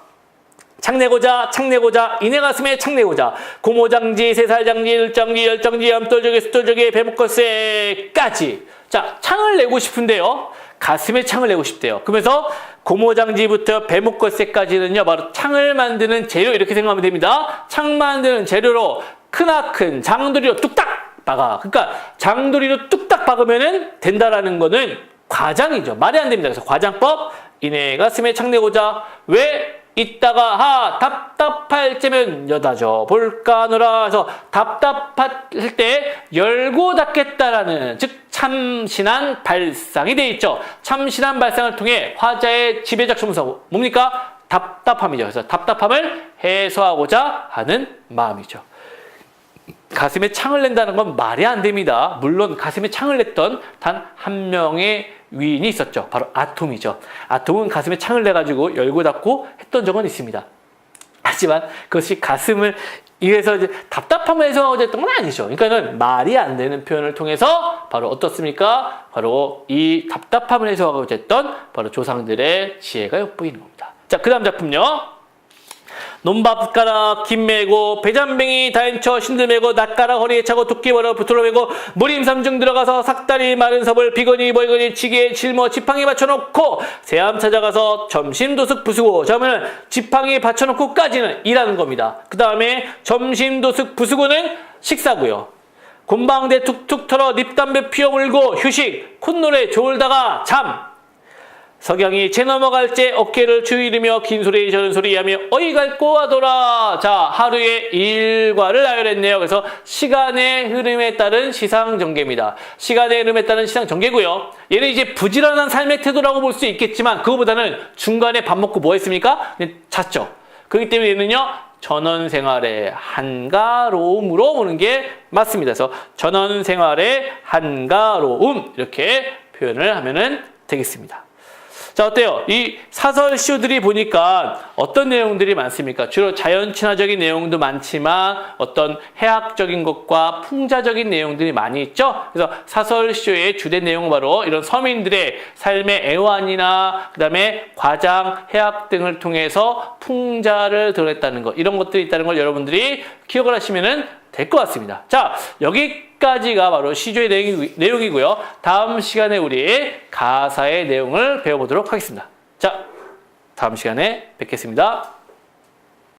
[SPEAKER 1] 창내고자 이내 가슴에 창내고자 고모장지 세살장지 일장지 열장지 염돌저기 숫돌저기 배목걸쇠까지. 자, 창을 내고 싶은데요. 가슴에 창을 내고 싶대요. 그러면서 고모장지부터 배목걸쇠까지는요 바로 창을 만드는 재료 이렇게 생각하면 됩니다. 창 만드는 재료로 크나큰 장도리로 뚝딱 박아. 그러니까 장도리로 뚝딱 박으면 된다라는 거는 과장이죠. 말이 안 됩니다. 그래서 과장법 이내 가슴에 창 내고자. 왜? 이따가 답답할 때면 여다져 볼까느라 해서 답답할 때 열고 닫겠다라는 즉 참신한 발상이 돼 있죠. 참신한 발상을 통해 화자의 지배적 청소 뭡니까? 답답함이죠. 그래서 답답함을 해소하고자 하는 마음이죠. 가슴에 창을 낸다는 건 말이 안 됩니다. 물론 가슴에 창을 냈던 단 한 명의 위인이 있었죠. 바로 아톰이죠. 아톰은 가슴에 창을 내가지고 열고 닫고 했던 적은 있습니다. 하지만 그것이 가슴을 이래서 이제 답답함을 해소하고자 했던 건 아니죠. 그러니까는 말이 안 되는 표현을 통해서 바로 어떻습니까? 바로 이 답답함을 해소하고자 했던 바로 조상들의 지혜가 엿보이는 겁니다. 자, 그 다음 작품요. 논밭가락 김 메고 배잔뱅이 다인처 신들 메고 낫가락 허리에 차고 도끼 벌어 붙들어 메고 무림삼중 들어가서 삭다리 마른 섭을 비거니 벌거니 지게 짊어 지팡이 받쳐놓고 새암 찾아가서 점심 도둑 부수고 자면 지팡이 받쳐놓고까지는 일하는 겁니다. 그 다음에 점심 도둑 부수고는 식사고요. 곤방대 툭툭 털어 립담배 피워 물고 휴식 콧노래 졸다가 잠. 석양이 재 넘어갈 때 어깨를 주이르며 긴 소리 저런 소리 하며 어이 갈꼬 하더라. 자, 하루의 일과를 나열했네요. 그래서 시간의 흐름에 따른 시상 전개입니다. 시간의 흐름에 따른 시상 전개고요. 얘는 이제 부지런한 삶의 태도라고 볼 수 있겠지만 그거보다는 중간에 밥 먹고 뭐 했습니까? 네, 잤죠. 그렇기 때문에 얘는요. 전원생활의 한가로움으로 보는 게 맞습니다. 그래서 전원생활의 한가로움 이렇게 표현을 하면은 되겠습니다. 자, 어때요? 이 사설시조들이 보니까 어떤 내용들이 많습니까? 주로 자연 친화적인 내용도 많지만 어떤 해학적인 것과 풍자적인 내용들이 많이 있죠? 그래서 사설시조의 주된 내용은 바로 이런 서민들의 삶의 애환이나 그 다음에 과장, 해학 등을 통해서 풍자를 드러냈다는 것, 이런 것들이 있다는 걸 여러분들이 기억을 하시면 될 것 같습니다. 자, 여기까지가 바로 시조의 내용이고요. 다음 시간에 우리 가사의 내용을 배워보도록 하겠습니다. 자, 다음 시간에 뵙겠습니다.